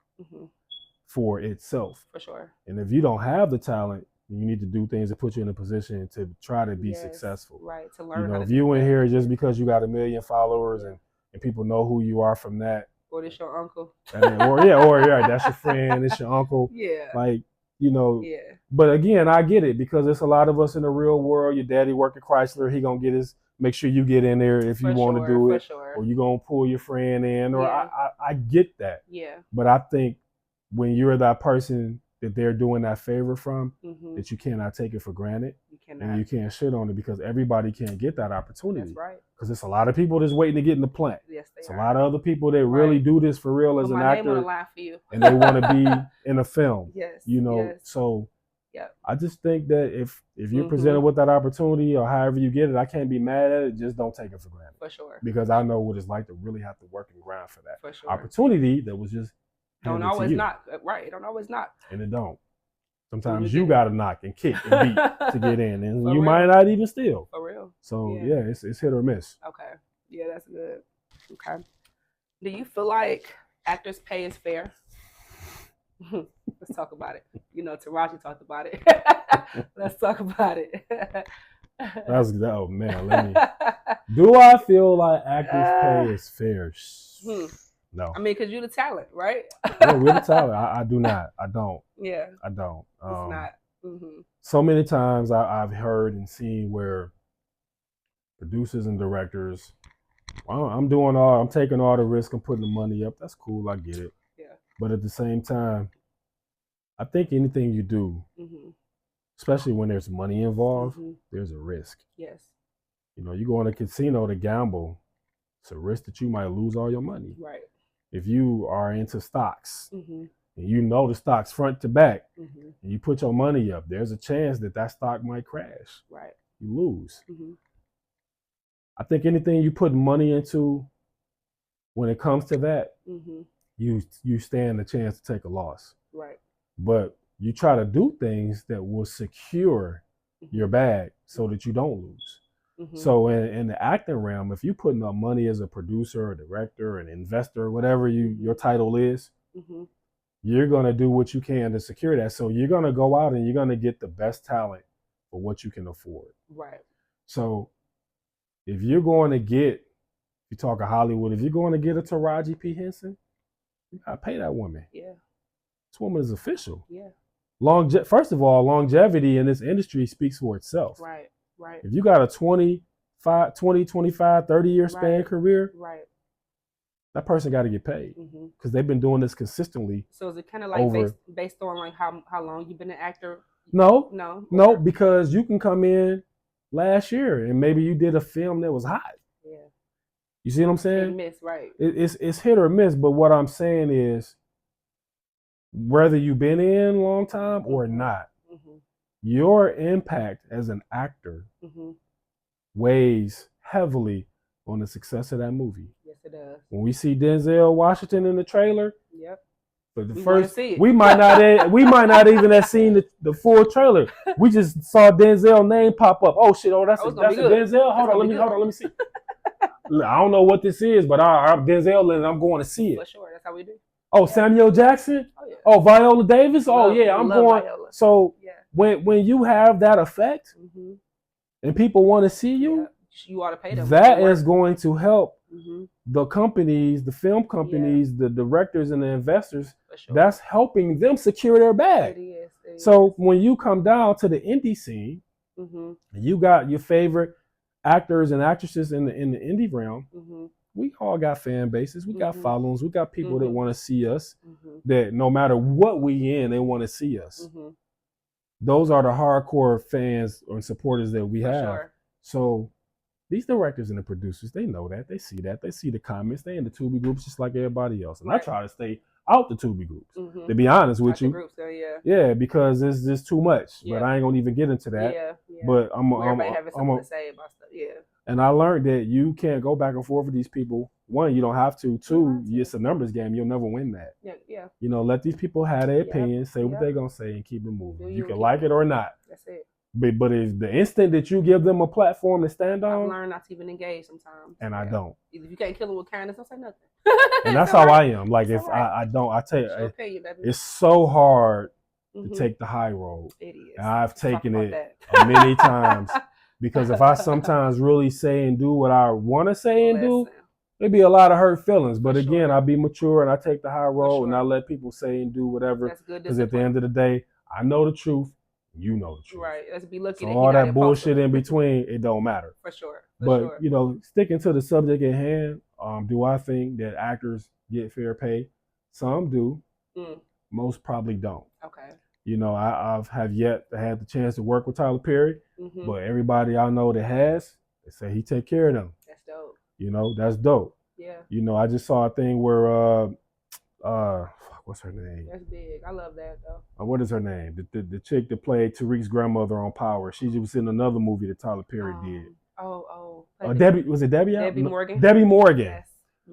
for itself. For sure. And if you don't have the talent, you need to do things that put you in a position to try to be successful. Right. To learn. If you in here just because you got 1 million followers and people know who you are from that. Or this your uncle. That's your friend, it's your uncle. Yeah. But again, I get it because there's a lot of us in the real world. Your daddy working Chrysler, he gonna make sure you get in there if you want to do it, or you gonna pull your friend in, or I get that. Yeah. But I think when you're that person that they're doing that favor from, that you cannot take it for granted. You cannot. And you can't shit on it because everybody can't get that opportunity. That's right. Because there's a lot of people that's waiting to get in the plant. Yes, they are. A lot of other people that really do this for real as an actor. My name on the line for you. And they want to be in a film. Yes. So yep. I just think that if you're presented with that opportunity or however you get it, I can't be mad at it. Just don't take it for granted. For sure. Because I know what it's like to really have to work and grind for that for sure. opportunity that was just don't always knock. Right. It don't always knock. And it don't. Sometimes you got to knock and kick and beat to get in. And you might not even steal. For real. So, it's hit or miss. Okay. Yeah, that's good. Okay. Do you feel like actors' pay is fair? Let's talk about it. You know, Taraji talked about it. Let's talk about it. Oh man, do I feel like actors' pay is fair? No. I mean, because you're the talent, right? Yeah, we're the talent. I do not. I don't. Yeah. I don't. It's not. So many times I've heard and seen where producers and directors, well, I'm taking all the risk, I'm putting the money up. That's cool. I get it. Yeah. But at the same time, I think anything you do, especially when there's money involved, there's a risk. Yes. You know, you go in a casino to gamble, it's a risk that you might lose all your money. Right. If you are into stocks and you know the stocks front to back and you put your money up, there's a chance that stock might crash. Right. You lose. I think anything you put money into, when it comes to that, you stand a chance to take a loss. Right. But you try to do things that will secure your bag so that you don't lose. So in the acting realm, if you're putting up money as a producer, a director, an investor, whatever your title is, you're going to do what you can to secure that. So you're going to go out and you're going to get the best talent for what you can afford. Right. So if you're going to get, you talk of Hollywood, if you're going to get a Taraji P. Henson, you got to pay that woman. Yeah. This woman is official. Yeah. First of all, longevity in this industry speaks for itself. Right. Right. If you got a 25, 30-year span career, that person got to get paid because they've been doing this consistently. So is it kind of like based on like how long you've been an actor? No, because you can come in last year and maybe you did a film that was hot. Yeah. You see what I'm saying? Hit or miss, right? It's hit or miss, but what I'm saying is, whether you've been in a long time or not, your impact as an actor weighs heavily on the success of that movie. Yes, it does. When we see Denzel Washington in the trailer, but we might not even have seen the full trailer. We just saw Denzel's name pop up. Oh shit! Oh, that's a Denzel. Hold on, let me see. I don't know what this is, but I'm Denzel and I'm going to see it. For sure, that's how we do. Oh, yeah. Samuel Jackson. Oh, yeah. Oh, Viola Davis. I'm going. Viola. So when you have that effect and people want to see you, you ought to pay them. That is going to help the companies, the film companies, the directors, and the investors. Sure. That's helping them secure their bag. It is. When you come down to the indie scene, you got your favorite actors and actresses in the indie realm. We all got fan bases. We got followings. We got people that want to see us. That no matter what we in, they want to see us. Those are the hardcore fans or supporters that we have. Sure. So these directors and the producers, they know that. They see that. They see the comments. They in the Tubi groups just like everybody else. And I try to stay out the Tubi groups. To be honest with you. Groups, yeah, because it's just too much. Yeah. But I ain't gonna even get into that. Yeah. But everybody having something to say about stuff. Yeah. And I learned that you can't go back and forth with these people. One, you don't have to. Two, it's a numbers game. You'll never win that. Yeah. You know, let these people have their opinions, say what they're gonna say, and keep it moving. You can like it or not. That's it. But if the instant that you give them a platform to stand on, I've learned not to even engage sometimes. And I don't. If you can't kill them with kindness, don't say nothing. And that's how I am. Like if I don't, I tell you, it's so hard to take the high road. It is. And I've taken it many times. Because if I sometimes really say and do what I want to say and do, there'd be a lot of hurt feelings. But again, I be mature and I take the high road and I let people say and do whatever. That's good. Because at the end of the day, I know the truth. You know the truth. Right. Let's be lucky. So all that bullshit in between, it don't matter. For sure. But you know, sticking to the subject at hand, do I think that actors get fair pay? Some do. Most probably don't. Okay. You know, I've have yet to have the chance to work with Tyler Perry, but everybody I know that has, they say he take care of them. That's dope. You know, that's dope. Yeah. You know, I just saw a thing where what's her name? That's big. I love that though. What is her name? The chick that played Tariq's grandmother on Power. She was in another movie that Tyler Perry did. Debbie, was it Debbie? Debbie Morgan. Debbie Morgan. Yes.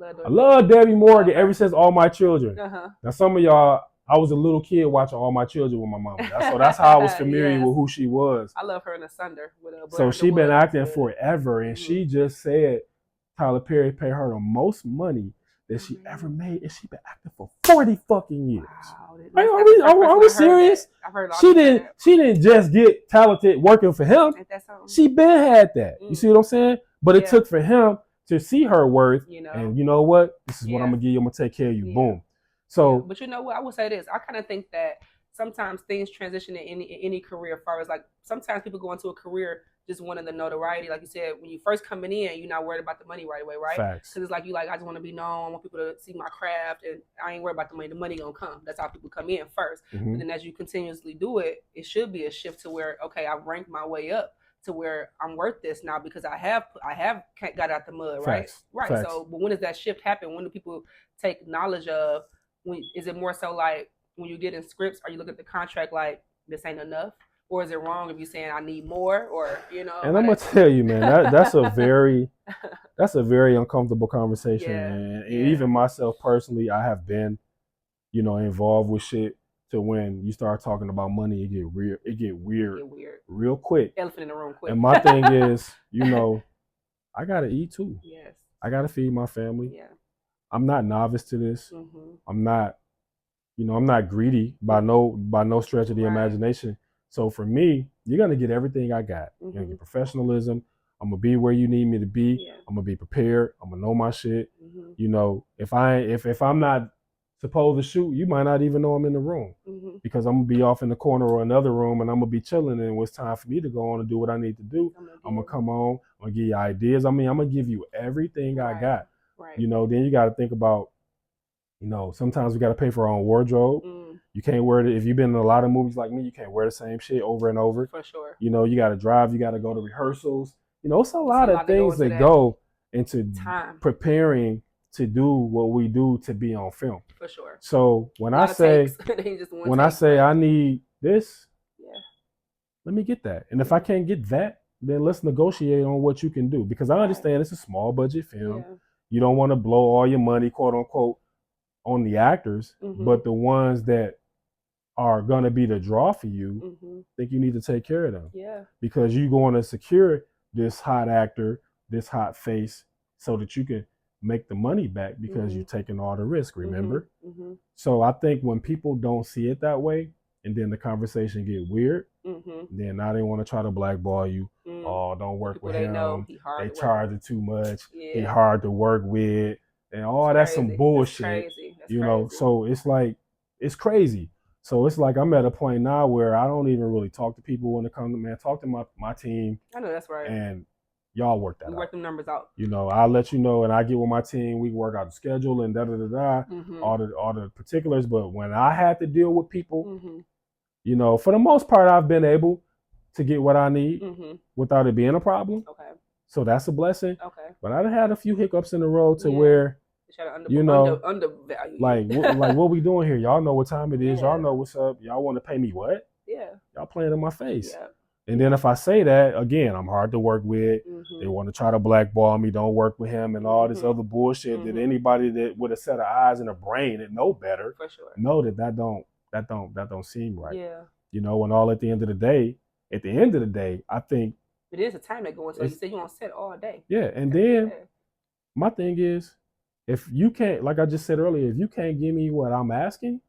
I love Debbie Morgan ever since All My Children. Now some of y'all, I was a little kid watching All My Children with my mama. So that's how I was familiar with who she was. I love her in Asunder. So she been acting forever, and she just said Tyler Perry paid her the most money that she ever made, and she been acting for 40 fucking years. Wow, are we serious? She didn't just get talented working for him. She been had that. You see what I'm saying? But it took for him to see her worth, and you know what? This is what I'm gonna give you. I'm gonna take care of you. Boom. So, but you know what? I will say this. I kind of think that sometimes things transition in any career. As far as like sometimes people go into a career just wanting the notoriety, like you said, when you first coming in, you're not worried about the money right away, right? Facts. Because it's like I just want to be known, I want people to see my craft, and I ain't worried about the money. The money gonna come. That's how people come in first. And then as you continuously do it, it should be a shift to where okay, I've ranked my way up to where I'm worth this now because I have got out the mud, right? Facts. Right. Facts. So, but when does that shift happen? When do people take knowledge of? Is it more so like when you get in scripts, are you looking at the contract like this ain't enough? Or is it wrong if you're saying I need more, or And I'm gonna tell you, man, that's a very uncomfortable conversation, and even myself personally, I have been, involved with shit to when you start talking about money, it get weird real quick. Elephant in the room quick. And my thing is, I gotta eat too. Yes. I gotta feed my family. Yeah. I'm not novice to this. I'm not, I'm not greedy by no stretch of the imagination. So for me, you're gonna get everything I got. You're gonna get professionalism. I'm gonna be where you need me to be. Yeah. I'm gonna be prepared. I'm gonna know my shit. If I'm not supposed to shoot, you might not even know I'm in the room because I'm gonna be off in the corner or another room, and I'm gonna be chilling. And it's time for me to go on and do what I need to do. I'm gonna come on. I'm gonna give you ideas. I'm gonna give you everything I got. Right. Then you got to think about, sometimes we got to pay for our own wardrobe. You can't wear it. If you've been in a lot of movies like me, you can't wear the same shit over and over. For sure. You got to drive. You got to go to rehearsals. It's a lot of things that go into time preparing to do what we do to be on film. For sure. So when I say I need this, let me get that. And if I can't get that, then let's negotiate on what you can do, because I understand it's a small budget film. Yeah. You don't want to blow all your money, quote unquote, on the actors, but the ones that are going to be the draw for you, think you need to take care of them. Yeah. Because you're going to secure this hot actor, this hot face, so that you can make the money back because you're taking all the risk, remember? So I think when people don't see it that way, and then the conversation get weird, then now they want to try to blackball you. Oh, don't work with him. They charge it too much. He hard to work with, and all that's some bullshit. That's so it's like it's crazy. So it's like I'm at a point now where I don't even really talk to people when it comes to talk to my team. I know that's right. And y'all work that out. Work the numbers out. I'll let you know, and I get with my team. We work out the schedule and all the particulars. But when I had to deal with people, for the most part, I've been able to get what I need without it being a problem. Okay. So that's a blessing. Okay. But I've had a few hiccups in the road to where, undervalue. like what we doing here? Y'all know what time it is. Y'all know what's up. Y'all want to pay me what? Yeah. Y'all playing in my face. Yeah. And then if I say that, again, I'm hard to work with. They want to try to blackball me, don't work with him, and all this other bullshit that anybody that with a set of eyes and a brain that know better, for sure, know that don't seem right. Yeah. And all at the end of the day, I think it is a time that goes. Like you said, you on set all day. Yeah, and then my thing is, if you can't, like I just said earlier, if you can't give me what I'm asking,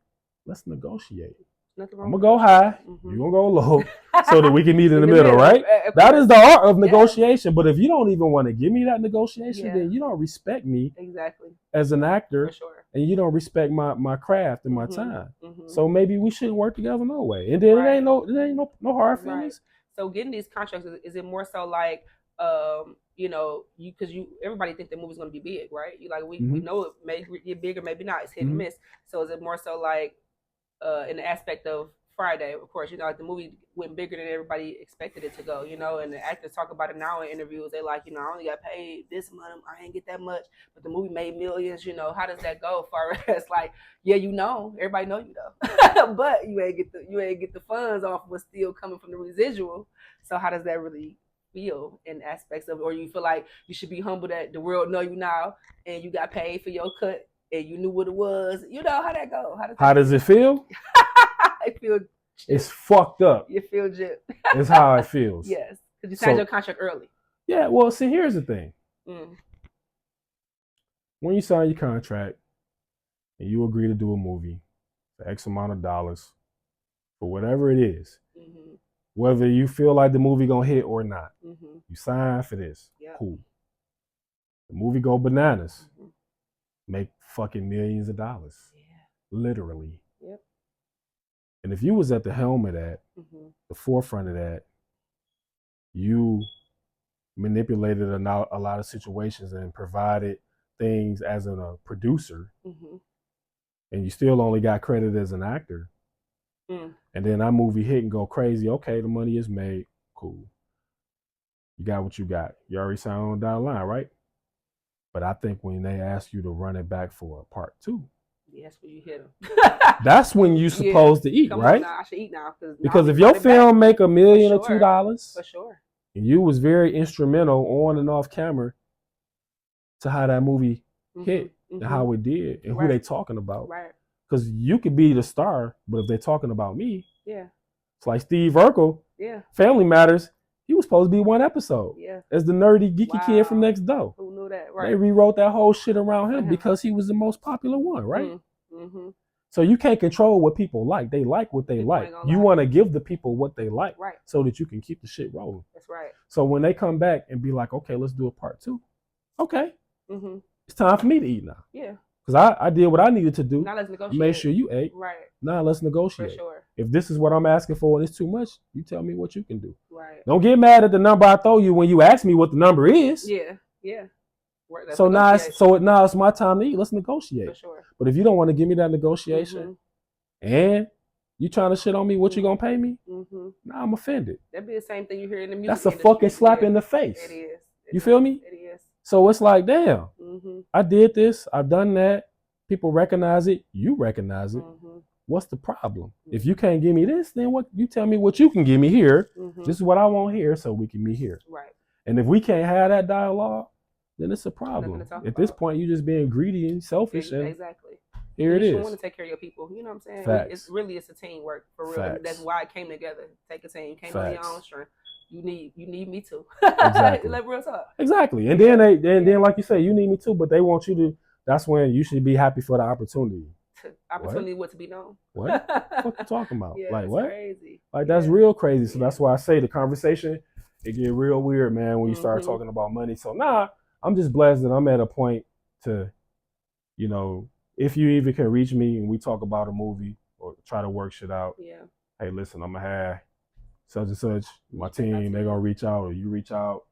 let's negotiate. I'm gonna go high, you're gonna go low, so that we can meet in the middle, right? That is the art of negotiation. But if you don't even want to give me that negotiation, then you don't respect me as an actor, for sure, and you don't respect my craft and my time. So maybe we shouldn't work together no way. And then it ain't no hard feelings. Right. So getting these contracts, is it more so like because everybody think the movie's gonna be big, right? We know it may get bigger, maybe not. It's hit and miss. So is it more so like in the aspect of Friday, of course, like the movie went bigger than everybody expected it to go, and the actors talk about it now in interviews. They like, I only got paid this month, I ain't get that much, but the movie made millions. How does that go? As far as like, everybody know you though, but you ain't get the funds off what's still coming from the residual. So how does that really feel in aspects of it? Or you feel like you should be humble that the world know you now and you got paid for your cut and you knew what it was? How that go? How does it feel? I feel it's fucked up. You feel gypped. It's how it feels. Yes, because you signed your contract early. Yeah, well, see, here's the thing. when you sign your contract and you agree to do a movie for X amount of dollars for whatever it is, whether you feel like the movie gonna hit or not, you sign for this. Yep. Cool. The movie go bananas, make fucking millions of dollars, literally. Yep. And if you was at the helm of that, the forefront of that, you manipulated a lot of situations and provided things as a producer, and you still only got credit as an actor, and then that movie hit and go crazy. Okay, the money is made. Cool. You got what you got. You already signed on down the line, right? But I think when they ask you to run it back for a part 2, that's when you hit them. That's when you supposed to eat, right? I should eat now. Because if your film make $1 million or $2, for sure, and you was very instrumental on and off camera to how that movie hit and how it did and who they talking about. Right. Because you could be the star, but if they're talking about me, it's like Steve Urkel, Family Matters, he was supposed to be one episode as the nerdy, geeky kid from next door. Who knew that? Right. They rewrote that whole shit around him because he was the most popular one, right? So you can't control what people like. They like what they like. You want to give the people what they like so that you can keep the shit rolling. That's right. So when they come back and be like, okay, let's do a part 2. Okay. It's time for me to eat now. Yeah. Because I did what I needed to do. Now let's negotiate. Make sure you ate. Right. Now let's negotiate. For sure. If this is what I'm asking for and it's too much, you tell me what you can do. Right. Don't get mad at the number I throw you when you ask me what the number is. Yeah. Yeah. So now it's my time to eat. Let's negotiate. For sure. But if you don't want to give me that negotiation and you trying to shit on me, what you gonna pay me? Nah, I'm offended. That'd be the same thing you hear in the music industry. That's a fucking slap in the face. It is. You feel me? It is. So it's like, damn, I did this, I've done that. People recognize it. You recognize it. What's the problem? If you can't give me this, then what? You tell me what you can give me here. This is what I want here, so we can meet here. Right. And if we can't have that dialogue, then it's a problem. At this point, you're just being greedy and selfish. Exactly. Here it is. You want to take care of your people. You know what I'm saying? Facts. It's a teamwork for real. Facts. That's why it came together. Take a team. Came on your own strength. You need me too. Exactly. Let real talk. Exactly. And then like you say, you need me too, but they want you to. That's when you should be happy for the opportunity. Opportunity what to be known. What? What you talking about? Yeah, like what? Crazy. Like that's real crazy. So that's why I say the conversation it get real weird, man, when you start talking about money. So I'm just blessed that I'm at a point to, if you even can reach me and we talk about a movie or try to work shit out. Yeah. Hey, listen, I'm gonna have such and such. My team, they're gonna reach out or you reach out.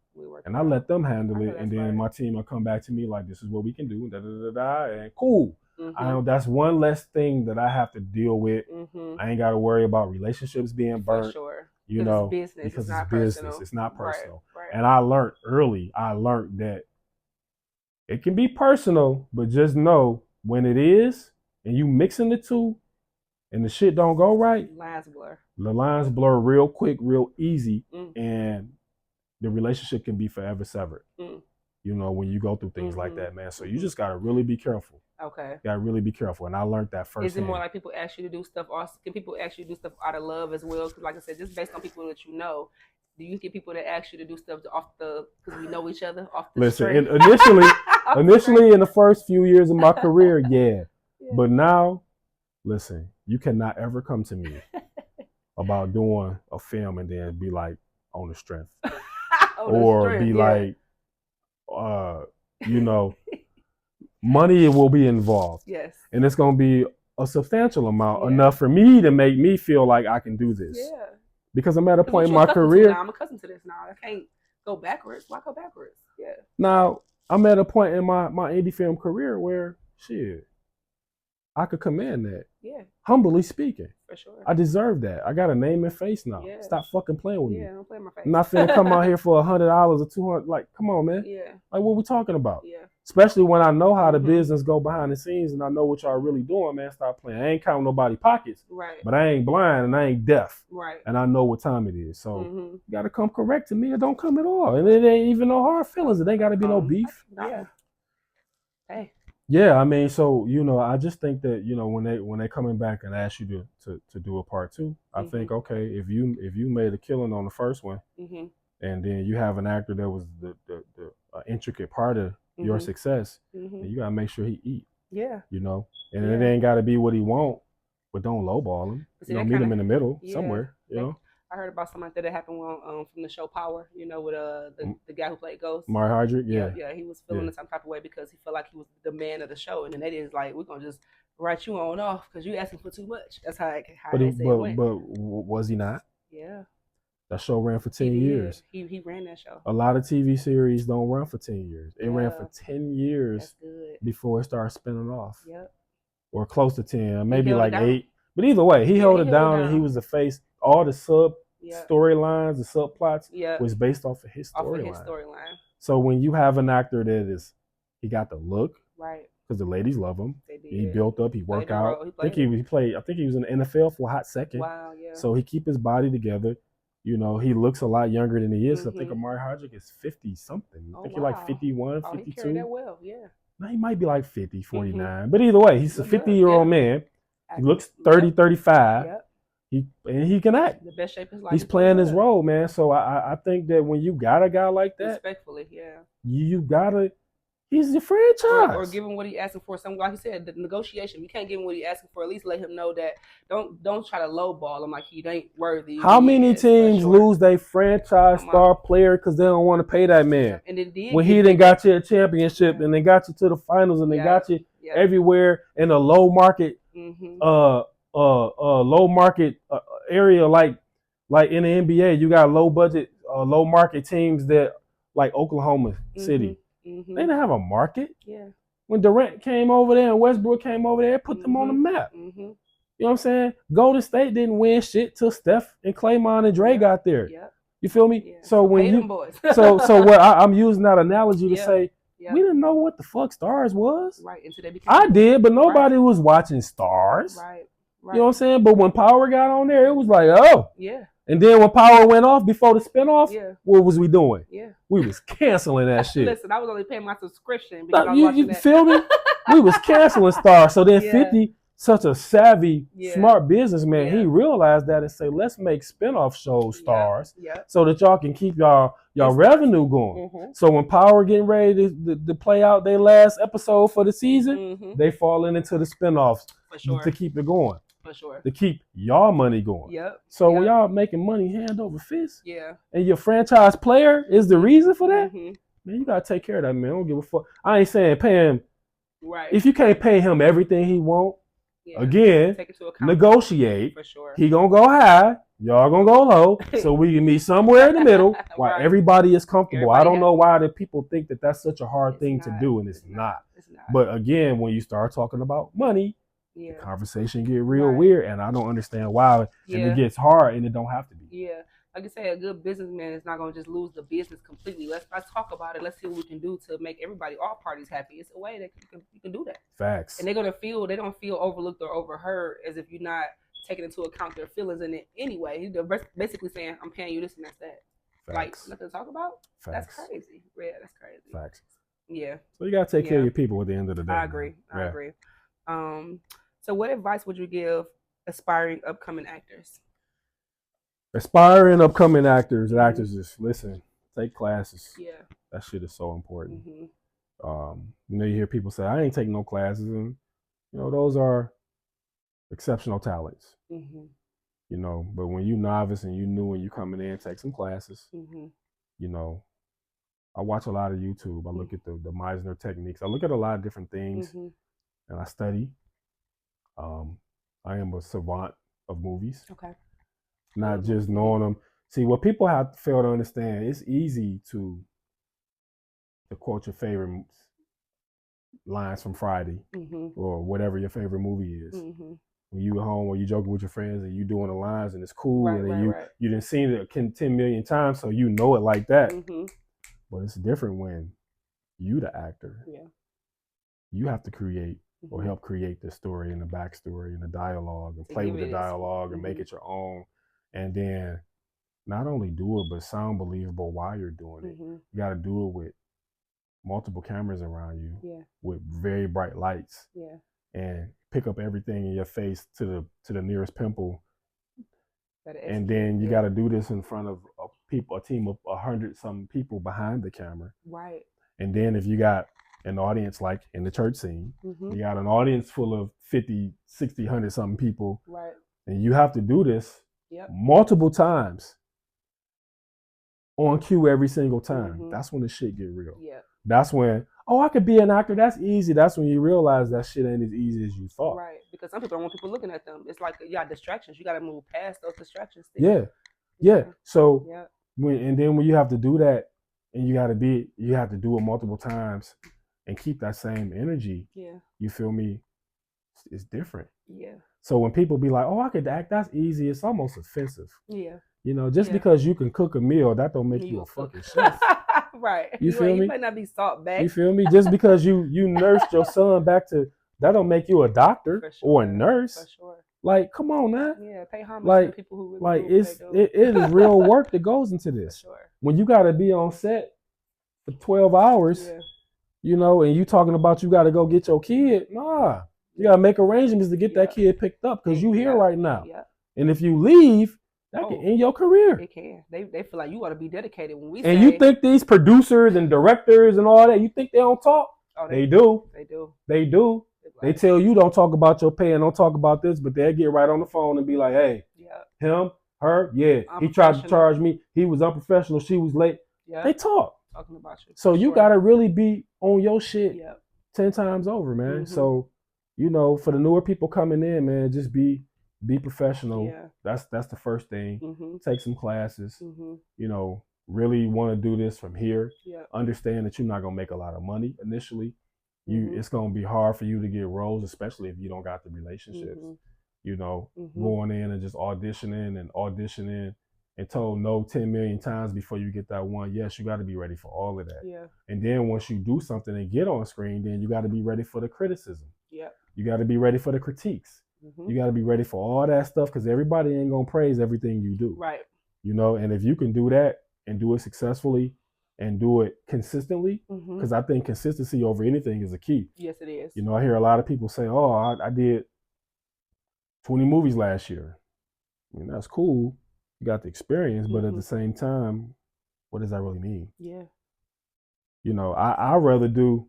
And I let them handle it, and then my team will come back to me like, "This is what we can do." And cool. That's one less thing that I have to deal with. I ain't got to worry about relationships being burnt. For sure. It's business. Because it's business. It's not personal. Right. And I learned early. that it can be personal, but just know when it is, and you mixing the two, and the shit don't go right. Lines blur. The lines blur real quick, real easy, and the relationship can be forever severed. When you go through things like that, man. So you just gotta really be careful. Okay. You gotta really be careful. And I learned that first. Is it more like people ask you to do stuff? Also, can people ask you to do stuff out of love as well? Because, like I said, just based on people that you know, do you get people that ask you to do stuff because we know each other off the Listen, street? initially in the first few years of my career, yeah. But now, listen, you cannot ever come to me about doing a film and then be like on the strength. Money will be involved. Yes. And it's going to be a substantial amount, enough for me to make me feel like I can do this. Yeah. Because I'm at a point in my career. I'm accustomed to this now. I can't go backwards. Why go backwards? Yeah. Now, I'm at a point in my indie film career where, shit, I could command that. Yeah. Humbly speaking. For sure. I deserve that. I got a name and face now. Yeah. Stop fucking playing with me. Yeah, don't play my face. I'm not finna come out here for $100 or $200. Like, come on, man. Yeah. Like, what we talking about? Yeah. Especially when I know how the business go behind the scenes and I know what y'all really doing, man. Stop playing. I ain't counting nobody's pockets. Right. But I ain't blind and I ain't deaf. Right. And I know what time it is. So you gotta come correct to me or don't come at all. And it ain't even no hard feelings. It ain't gotta be no beef. Yeah. Hey. Yeah, I mean, so I just think that when they coming back and ask you to do a part 2, I think okay, if you made a killing on the first one, and then you have an actor that was the intricate part of your success, Mm-hmm. and you gotta make sure he eat. Yeah. You know, and it ain't gotta be what he want, but don't lowball him. See, you know, meet him in the middle somewhere. I heard about something like that happened from the show Power. You know, with the guy who played Ghost. Mari Hardrick. Yeah. Yeah, he was feeling some type of way because he felt like he was the man of the show, and then they didn't like, we're gonna just write you on off because you asking for too much. That's how they say it went. But was he not? Yeah. That show ran for 10 years. He ran that show. A lot of TV series don't run for 10 years. It ran for 10 years before it started spinning off. Yep. Or close to 10, maybe like 8. But either way, he held it down, and he was the face. All the storylines, the subplots was based off of his storyline. So when you have an actor he got the look, right? Because the ladies love him. He built up, he worked out. I think he was in the NFL for a hot second. Wow, yeah. So he keep his body together. You know, he looks a lot younger than he is. I think Mari Hardrick is 50 something. I think he's like 51, 52. He carried that well, yeah. No, he might be like 50, 49. But either way, he's a 50-year-old man. He looks 30, 35. Yep. He can act. The best shape of his life. He's playing his role, man. So I think that when you got a guy like that, respectfully, yeah, you gotta. He's the franchise. Or give him what he asking for. Something like he said, the negotiation. You can't give him what he asking for. At least let him know that don't try to lowball him like he ain't worthy. How many teams lose their franchise star player because they don't want to pay that man? And then when he done got you a championship and they got you to the finals and they got you everywhere in a low market, low market area like in the NBA, you got low budget, low market teams that like Oklahoma City. They didn't have a market. Yeah. When Durant came over there and Westbrook came over there, it put them on the map. You know what I'm saying? Golden State didn't win shit till Steph and Claymon and Dre got there. Yeah. You feel me? Yeah. So when so what I'm using that analogy to say we didn't know what the fuck stars was. Right. Until they became I did, but nobody was watching stars. Right. You know what I'm saying? But when Power got on there, it was like, oh. Yeah. And then when Power went off before the spinoff, what was we doing? Yeah. We was canceling that shit. Listen, I was only paying my subscription because you feel me? We was canceling stars. So then 50, such a savvy, smart businessman, he realized that and say, let's make spinoff shows stars so that y'all can keep y'all revenue going. So when Power getting ready to play out their last episode for the season, they falling into the spinoffs to keep it going. For sure. To keep y'all money going. Yep. So when y'all making money hand over fist, yeah, and your franchise player is the reason for that, man, you gotta take care of that man. I don't give a fuck. I ain't saying pay him. Right. If you can't pay him everything he want, again, take it to account. Negotiate. For sure. He gonna go high, y'all gonna go low, so we can meet somewhere in the middle while everybody is comfortable. I don't know why the people think that that's such a hard thing to do, and it's not. It's not. But again, when you start talking about money, the conversation get real weird, and I don't understand why. And it gets hard, and it don't have to be. Yeah, like I say, a good businessman is not gonna just lose the business completely. Let's talk about it. Let's see what we can do to make everybody, all parties, happy. It's a way that you can do that. Facts. And they don't feel overlooked or overheard as if you're not taking into account their feelings in it anyway. They're basically saying, "I'm paying you this and that's that." Facts. Like nothing to talk about. Facts. That's crazy. Yeah, that's crazy. Facts. Yeah. So you gotta take care of your people at the end of the day. I agree. I agree. So what advice would you give aspiring upcoming actors? Aspiring upcoming actors and actresses, listen, take classes. Yeah. That shit is so important. You hear people say, I ain't taking no classes, and those are exceptional talents. But when you novice and you new and you coming in, take some classes. I watch a lot of YouTube. I look at the Meisner techniques. I look at a lot of different things, and I study. I am a savant of movies. Okay. Not just knowing them. See, what people have to fail to understand, it's easy to quote your favorite lines from Friday or whatever your favorite movie is. When you at home or you joking with your friends and you doing the lines and it's cool you didn't see it 10 million times, so you know it like that. But it's different when you the actor. Yeah. You have to create or help create the story and the backstory and the dialogue and play with the dialogue and make it your own. And then not only do it, but sound believable while you're doing it. You got to do it with multiple cameras around you with very bright lights and pick up everything in your face to the nearest pimple. And then you got to do this in front of a team of 100-some people behind the camera. Right. And then if you got an audience like in the church scene. You got an audience full of 50, 60, 100 something people. Right. And you have to do this multiple times on cue every single time. That's when the shit get real. Yeah. That's when, oh, I could be an actor. That's easy. That's when you realize that shit ain't as easy as you thought. Right. Because some people don't want people looking at them. It's like, distractions. You got to move past those distractions. Yeah. So when you have to do that, and you have to do it multiple times and keep that same energy. Yeah. You feel me? It's different. Yeah. So when people be like, oh, I could act, that's easy, it's almost offensive. Yeah. You know, just because you can cook a meal, that don't make you a fucking chef. Right. You feel me? You might not be salt back. You feel me? Just because you nursed your son back to, that don't make you a doctor or a nurse. For sure. Like, come on, man. Yeah, pay homage to people who really it is real work that goes into this. For sure. When you got to be on set for 12 hours, you know, and you talking about you got to go get your kid, nah. You got to make arrangements to get that kid picked up because you here right now. Yeah. And if you leave, that can end your career. It can. They feel like you ought to be dedicated when we say. And you think these producers and directors and all that, you think they don't talk? Oh, they do. They do. They do. They tell you don't talk about your pay and don't talk about this, but they'll get right on the phone and be like, hey, him, her, he tried to charge me. He was unprofessional. She was late. Yeah. They talk. Talking about you. So you got to really be on your shit 10 times over, man. So, you know, for the newer people coming in, man, just be professional. Yeah. That's the first thing. Take some classes. You know, really want to do this from here. Yeah. Understand that you're not gonna make a lot of money initially. It's gonna be hard for you to get roles, especially if you don't got the relationships. You know, going in and just auditioning and told no 10 million times before you get that one. Yes, you got to be ready for all of that. Yeah. And then once you do something and get on screen, then you got to be ready for the criticism. Yeah. You got to be ready for the critiques. You got to be ready for all that stuff because everybody ain't gonna praise everything you do. Right. You know, and if you can do that and do it successfully and do it consistently, because I think consistency over anything is a key. Yes, it is. You know, I hear a lot of people say, "Oh, I did 20 movies last year." I mean, that's cool. You got the experience, but at the same time, what does that really mean? Yeah. You know, I'd rather do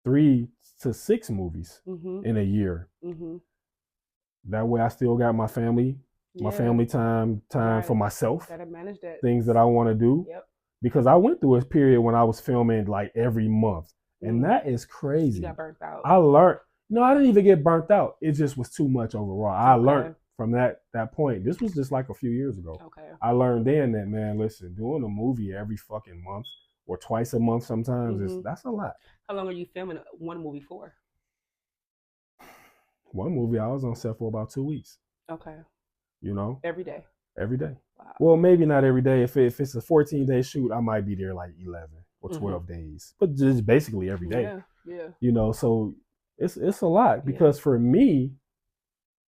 3 to 6 movies in a year. That way I still got my family, time for myself. Gotta manage that. Things that I want to do. Yep. Because I went through a period when I was filming like every month. And that is crazy. You got burnt out. I learned, no, I didn't even get burnt out. It just was too much overall. I learned from that point. This was just like a few years ago. Okay. I learned then that, man, listen, doing a movie every fucking month or twice a month sometimes that's a lot. How long are you filming one movie for? One movie I was on set for about 2 weeks. Okay. You know? Every day. Every day. Wow. Well, maybe not every day. If it's a 14-day shoot, I might be there like 11 or 12 days. But just basically every day. Yeah. Yeah. You know, so it's a lot because for me,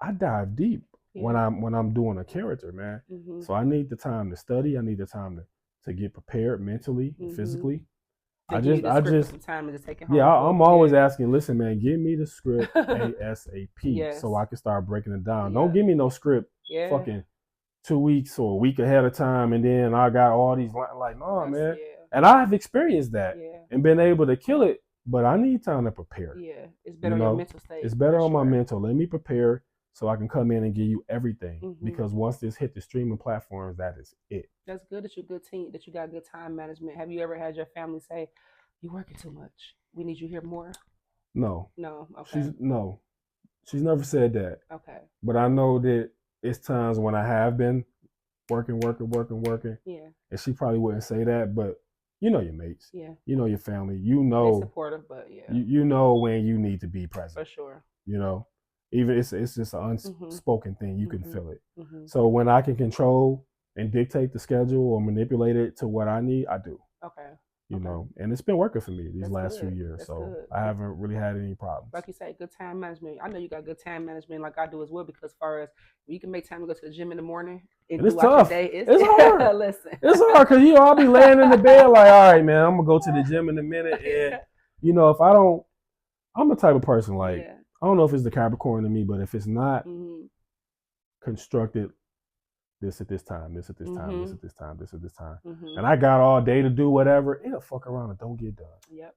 I dive deep when I'm doing a character, man. So I need the time to study. I need the time to get prepared mentally and physically. I just some time to just take it home. I'm always asking, listen, man, give me the script ASAP so I can start breaking it down. Don't give me no script fucking 2 weeks or a week ahead of time and then I got all these like, no, man. Yeah. And I have experienced that and been able to kill it, but I need time to prepare. Yeah, it's better on your mental state. It's better on my mental. Let me prepare so I can come in and give you everything because once this hit the streaming platforms, that is it. That's good that you're a good team, that you got good time management. Have you ever had your family say, "You're working too much. We need you here more"? No. No. Okay. She's never said that. Okay. But I know that it's times when I have been working. Yeah. And she probably wouldn't say that, but you know your mates. Yeah. You know your family. You know. They're supportive, but yeah. You know when you need to be present. For sure. You know. Even it's just an unspoken thing. You can feel it. So when I can control and dictate the schedule or manipulate it to what I need, I do. Okay. You know, and it's been working for me these last few years. That's so good. I haven't really had any problems. Like you say, good time management. I know you got good time management like I do as well because as far as you can make time to go to the gym in the morning and it's tough. Your day, it's hard. Listen. It's hard because, you know, I'll be laying in the bed like, all right, man, I'm going to go to the gym in a minute. And, you know, if I don't, I'm the type of person like, I don't know if it's the Capricorn in me, but if it's not constructed, this at this time, this at this time, this at this time, this at this time, and I got all day to do whatever, it'll fuck around and don't get done. Yep.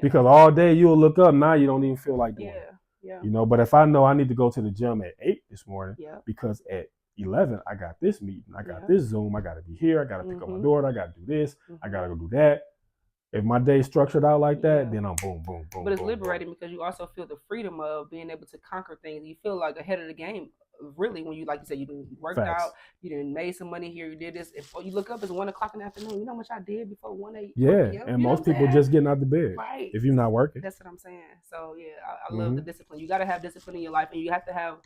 Because all day you'll look up, now you don't even feel like doing it. Yeah. You know, but if I know I need to go to the gym at 8 this morning, because at 11 I got this meeting, I got this Zoom, I got to be here, I got to pick up my daughter, I got to do this, I got to go do that. If my day's structured out like that, then I'm boom, boom, boom. But it's liberating because you also feel the freedom of being able to conquer things. You feel like ahead of the game, really, when you, like you said, you worked out, you didn't made some money here, you did this. If you look up, it's 1 o'clock in the afternoon. You know how much I did before 1 a.m.? Yeah, and most people just getting out the bed. Right. If you're not working. That's what I'm saying. So yeah, I love the discipline. You got to have discipline in your life, and you have to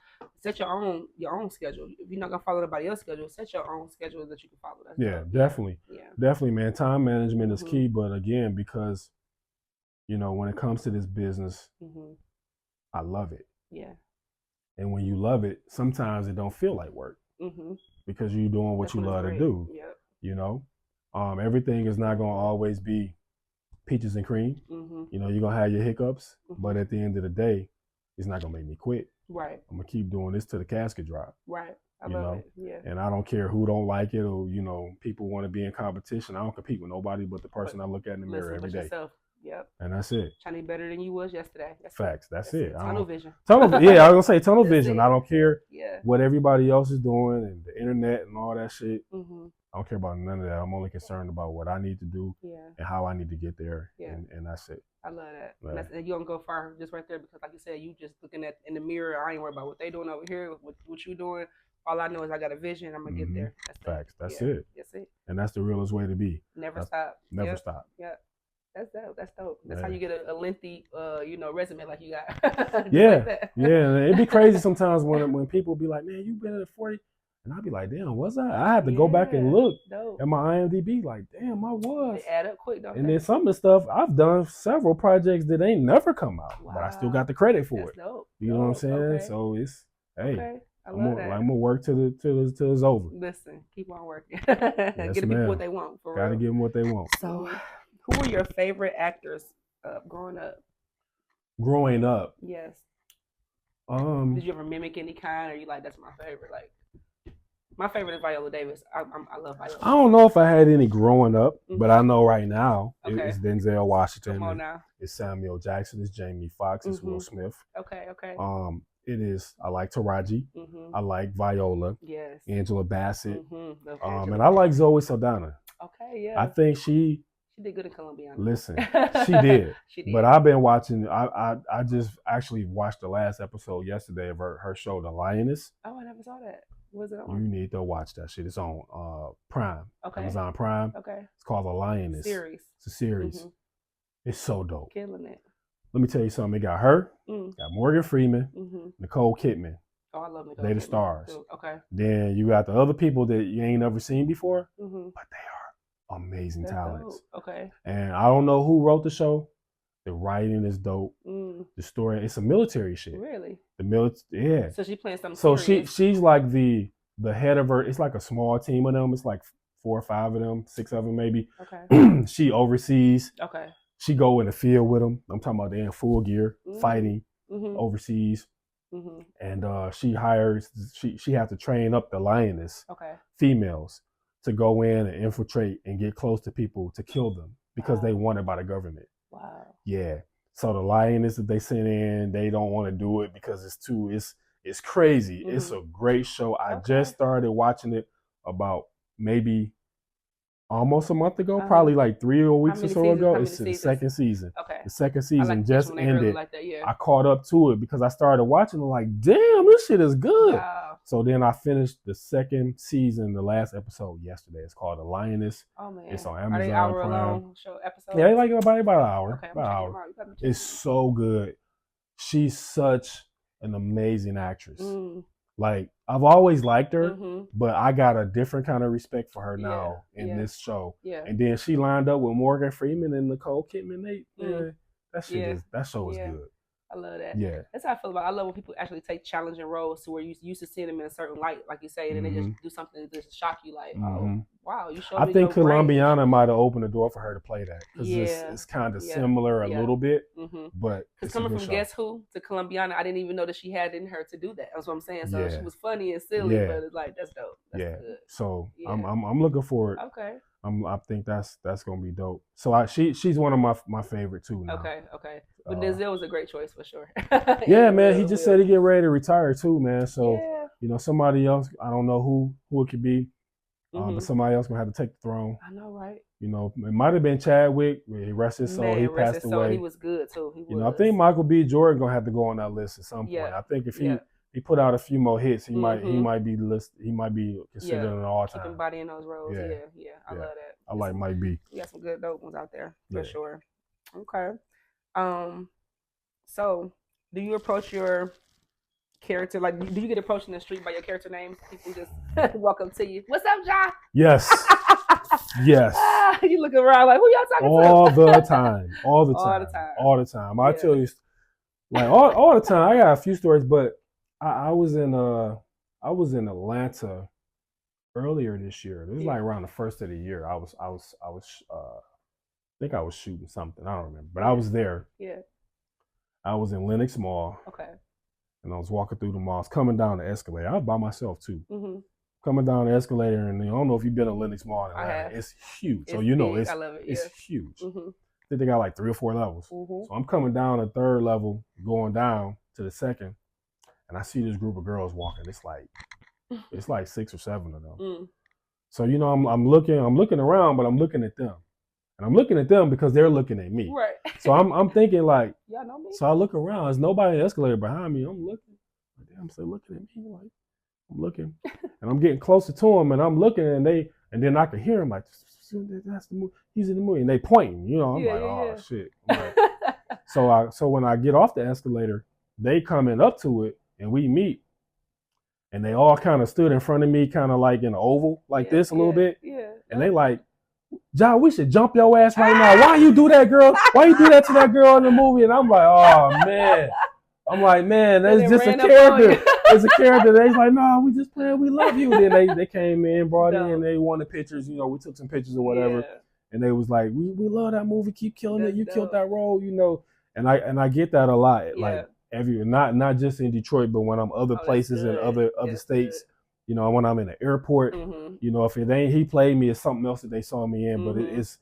set your own schedule. If you're not gonna follow anybody else's schedule, set your own schedule that you can follow. That's definitely. Yeah, definitely, man. Time management is key, but again, because when it comes to this business, I love it. Yeah. And when you love it, sometimes it don't feel like work because you're doing what you love to do. Yeah. Everything is not gonna always be peaches and cream. You're gonna have your hiccups, but at the end of the day, it's not gonna make me quit. Right. I'm gonna keep doing this till the casket drop. Right. I love it. Yeah. And I don't care who don't like it or people want to be in competition. I don't compete with nobody but the person I look at in the mirror every day. Yourself. Yep. And that's it. Trying to be better than you was yesterday. Facts. That's it. Tunnel vision. Yeah, I was gonna say tunnel vision. I don't care what everybody else is doing and the internet and all that shit. I don't care about none of that. I'm only concerned about what I need to do and how I need to get there. Yeah. And that's it. I love that. Yeah. And you don't go far just right there because, like you said, you just looking at in the mirror. I ain't worried about what they doing over here, what you doing. All I know is I got a vision. I'm gonna get there. That's facts. That's it. That's it. And that's the realest way to be. Never stop. Never stop. Yeah. That's dope. That's dope. That's how you get a lengthy, resume like you got. Yeah, like yeah. It'd be crazy sometimes when people be like, "Man, you've been at 40," and I'd be like, "Damn, was I?" I had to go back and look at my IMDb. Like, damn, I was. They add up quick, don't and then some of the stuff I've done several projects that ain't never come out, but I still got the credit for it. Dope. You know what I'm saying? Okay. So it's I'm gonna work till it's over. Listen, keep on working. Get the people what they want. Gotta give them what they want. So. Who were your favorite actors growing up? Growing up? Yes. Did you ever mimic any kind, or you like that's my favorite? Like, my favorite is Viola Davis. I love Viola. I don't know if I had any growing up, but I know right now it's Denzel Washington. Come on now. It's Samuel Jackson. It's Jamie Foxx. It's Will Smith. Okay. It is. I like Taraji. I like Viola. Yes. Angela Bassett. And I like Zoe Saldana. Okay. Yeah. I think she did good in Colombiana. Listen, she did. She did. But I've been watching. I just actually watched the last episode yesterday of her show, The Lioness. Oh, I never saw that. Was it on? You need to watch that shit. It's on Prime. Okay. Amazon Prime. Okay. It's called The Lioness. It's a series. It's so dope. Killing it. Let me tell you something. It got her. Got Morgan Freeman. Nicole Kidman. Oh, I love Nicole. They the stars. Okay. Then you got the other people that you ain't never seen before, but they are amazing talents. Dope. Okay. And I don't know who wrote the show. The writing is dope. The story, it's a military shit. Really? The military, yeah. So she's playing something. So she's like the head of her. It's like a small team of them. It's like 4 or 5 of them, 6 of them maybe. Okay. She oversees. Okay. She go in the field with them. I'm talking about they're in full gear, fighting overseas. And she hires. She has to train up the lioness. Okay. Females. To go in and infiltrate and get close to people to kill them because they wanted by the government. Wow. Yeah. So the lioness that they sent in, they don't want to do it because it's crazy. It's a great show. I just started watching it about maybe almost a month ago, probably like 3 weeks or so ago. It's the second season. Okay. The second season just ended. Like that, yeah. I caught up to it because I started watching it like, damn, this shit is good. Wow. So then I finished the second season, the last episode yesterday. It's called The Lioness. Oh man. It's on Amazon Are they hour Prime. Long show episodes? Yeah, they like about an hour. Okay, about an hour. It's so good. She's such an amazing actress. Like, I've always liked her, but I got a different kind of respect for her now in this show. Yeah. And then she lined up with Morgan Freeman and Nicole Kidman. That show is good. I love that. Yeah. That's how I feel about it. I love when people actually take challenging roles to where you used to see them in a certain light, like you say, and then they just do something to just shock you like, oh, wow, you showed me. I think Colombiana might have opened the door for her to play that. Because it's kind of similar a little bit. But because coming from Guess Who to Colombiana, I didn't even know that she had in her to do that. That's what I'm saying. So she was funny and silly, but it's like, that's dope. That's good. So I'm looking forward. Okay. I think that's gonna be dope. So she's one of my favorite too now. Okay. But Denzel was a great choice for sure. Yeah, man. He just said he get ready to retire too, man. So yeah. somebody else. I don't know who it could be, but somebody else gonna have to take the throne. I know, right? It might have been Chadwick. He rested his soul. He passed away. He was good too. I think Michael B. Jordan gonna have to go on that list at some point. I think if he put out a few more hits, he might be listed. He might be considered an all-time. Keep body in those roles. Yeah. I love that. I like Mike B. You got some good dope ones out there for sure. Okay. So do you approach your character do you get approached in the street by your character names? People just walk up to you. What's up, Ja? Yes. Yes. You look around like, who y'all talking to? All the time. I tell you, like all the time. I got a few stories, but I was in Atlanta earlier this year. This was like around the first of the year. I think I was shooting something. I don't remember, but I was there. Yeah. I was in Lenox Mall. Okay. And I was walking through the malls, coming down the escalator. I was by myself too. Mm-hmm. Coming down the escalator, and I don't know if you've been to Lenox Mall in Atlanta. It's huge. It's so big. I love it. It's huge. Mm-hmm. I think they got like 3 or 4 levels. Mm-hmm. So I'm coming down the 3rd level, going down to the 2nd, and I see this group of girls walking. It's like 6 or 7 of them. Mm. So I'm looking around, but I'm looking at them. And I'm looking at them because they're looking at me. Right. So I'm thinking like, y'all know me? So I look around. There's nobody in the escalator behind me. I'm looking. I'm still looking at me. Like, I'm looking. And I'm getting closer to them, and I'm looking, and then I can hear them like, that's the movie. He's in the movie. And they pointing. I'm like, oh, shit. Like, so when I get off the escalator, they coming up to it, and we meet. And they all kind of stood in front of me, kind of like in an oval, like this a little bit. Yeah. And they like, John, we should jump your ass right now. Why you do that, girl? Why you do that to that girl in the movie? And I'm like, oh, man. I'm like, man, that's just a character. It's a character. They's like, no, we just playing. We love you. Then they came in, brought in, they wanted pictures. We took some pictures or whatever. Yeah. And they was like, we love that movie. Keep killing it. You killed that role, And I get that a lot. Yeah. Like not just in Detroit, but when I'm other places in other states. Good. When I'm in the airport, if it ain't he played me, it's something else that they saw me in. But it's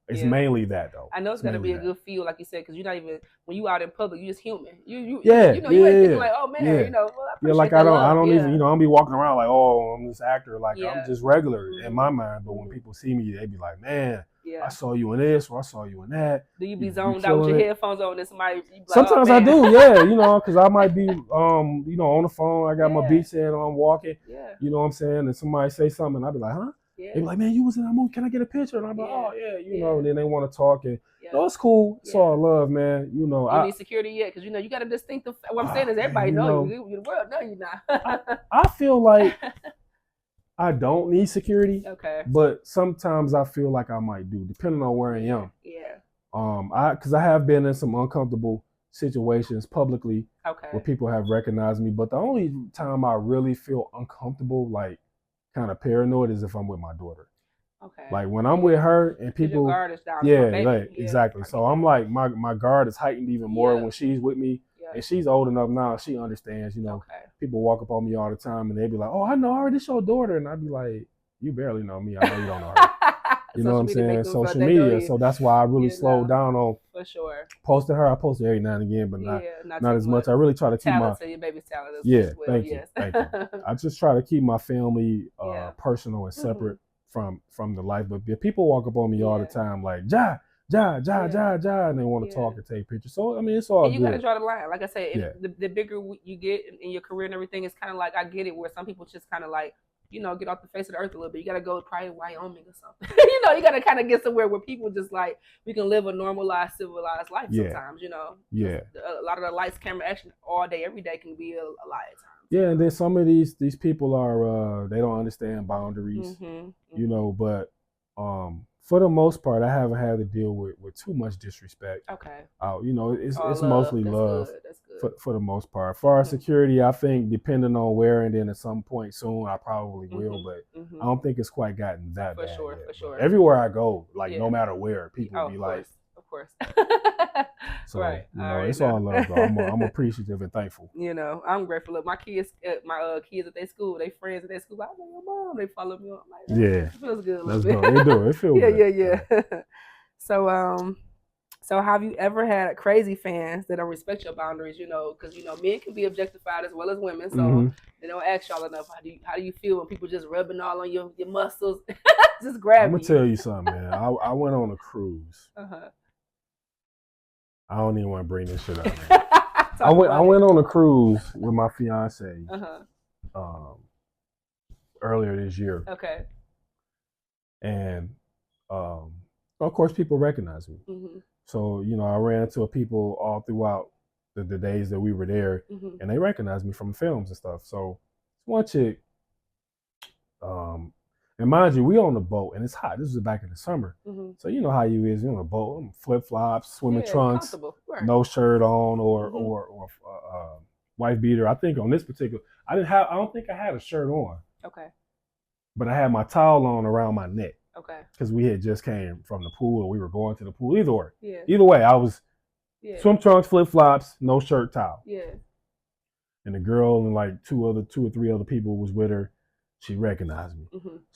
it's mainly that though. I know it's gonna be a good feel, like you said, because you're not even when you out in public, you're just human. You ain't thinking like, oh man, well, I don't even I don't be walking around like, oh, I'm this actor, like I'm just regular in my mind. But when people see me, they be like, man, I saw you in this or I saw you in that. Do you be zoned out with your headphones on? And somebody like, sometimes I do, because I might be on the phone. I got my beats in, I'm walking. Yeah. You know what I'm saying? And somebody say something, and I be like, huh? Yeah. They be like, man, you was in that movie. Can I get a picture? And I'm like, oh yeah, And then they want to talk, and it's cool. It's all love, man. You need security yet? Because you got a distinctive. What I'm saying is everybody know you. The world know you now. I feel like I don't need security. Okay. But sometimes I feel like I might do, depending on where I am. Yeah. Because I have been in some uncomfortable situations publicly where people have recognized me. But the only time I really feel uncomfortable, like kind of paranoid, is if I'm with my daughter. Okay. Like when I'm with her and people, your guard is down. Exactly. So I'm like my guard is heightened even more when she's with me. And she's old enough now, she understands, people walk up on me all the time and they be like, oh, I know her, this your daughter. And I'd be like, you barely know me. I know you don't know her. You know what I'm saying? Social media. So that's why I really slowed down on for sure. Posting her. I post it every now and again, but not as much. I really try to keep your baby's talented as well. Thank you. I just try to keep my family personal and separate from the life. But if people walk up on me all the time like, Ja, and they want to talk and take pictures. So it's all good. You gotta draw the line. Like I said, the bigger you get in your career and everything, it's kind of like, I get it, where some people just kind of like, get off the face of the earth a little bit. You gotta go probably Wyoming or something. You gotta kind of get somewhere where people just like, we can live a normalized, civilized life sometimes. Yeah. A lot of the lights, camera, action all day, every day can be a lie at times. Yeah, and then some of these people are they don't understand boundaries. But for the most part, I haven't had to deal with too much disrespect. Okay. It's mostly love. That's good. For the most part. For our security, I think depending on where, and then at some point soon, I probably will. But I don't think it's quite gotten that bad. For sure. Everywhere I go, like no matter where, people be like, course. So right. it's all love, though. I'm appreciative and thankful. I'm grateful. Look, my kids, kids at their school, they friends at their school. I know your mom. They follow me. I'm like, yeah, it feels good. Let's go. It do. It feels good. Yeah. So have you ever had crazy fans that don't respect your boundaries? Because men can be objectified as well as women, so they don't ask y'all enough. How do you feel when people just rubbing all on your muscles, just grabbing? I'm gonna tell you something, man. I went on a cruise. I don't even want to bring this shit up. I went on a cruise with my fiance earlier this year. Okay. And of course, people recognize me. So I ran into people all throughout the days that we were there, and they recognized me from films and stuff. So one chick, and mind you, we on the boat and it's hot. This was back in the summer, so you know how you is. You on a boat, flip flops, swimming trunks, no shirt on, or wife beater. I think on this particular, I don't think I had a shirt on. Okay. But I had my towel on around my neck. Okay. Because we had just came from the pool, or we were going to the pool. Either way, I was swim trunks, flip flops, no shirt, towel. Yeah. And the girl and like two or three other people was with her. She recognized me.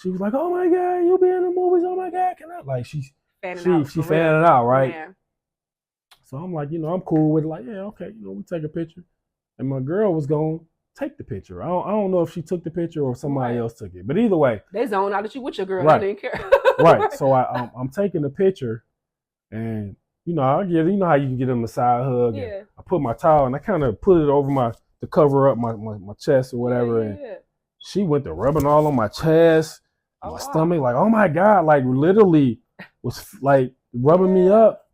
She was like, "Oh my God, you'll be in the movies! Oh my God, can I?" Like she fanning out, right? Yeah. So I'm like, I'm cool with it. Like, yeah, okay, we take a picture. And my girl was going to take the picture. I don't know if she took the picture or somebody else took it. But either way, they zoned out that you with your girl. Right. I didn't care. Right. So I'm taking the picture, and I get how you can get them a side hug. Yeah. And I put my towel and I kind of put it over to cover up my chest or whatever. Yeah. And she went to rubbing all on my chest, my stomach, like, oh my God, like literally was like rubbing me up.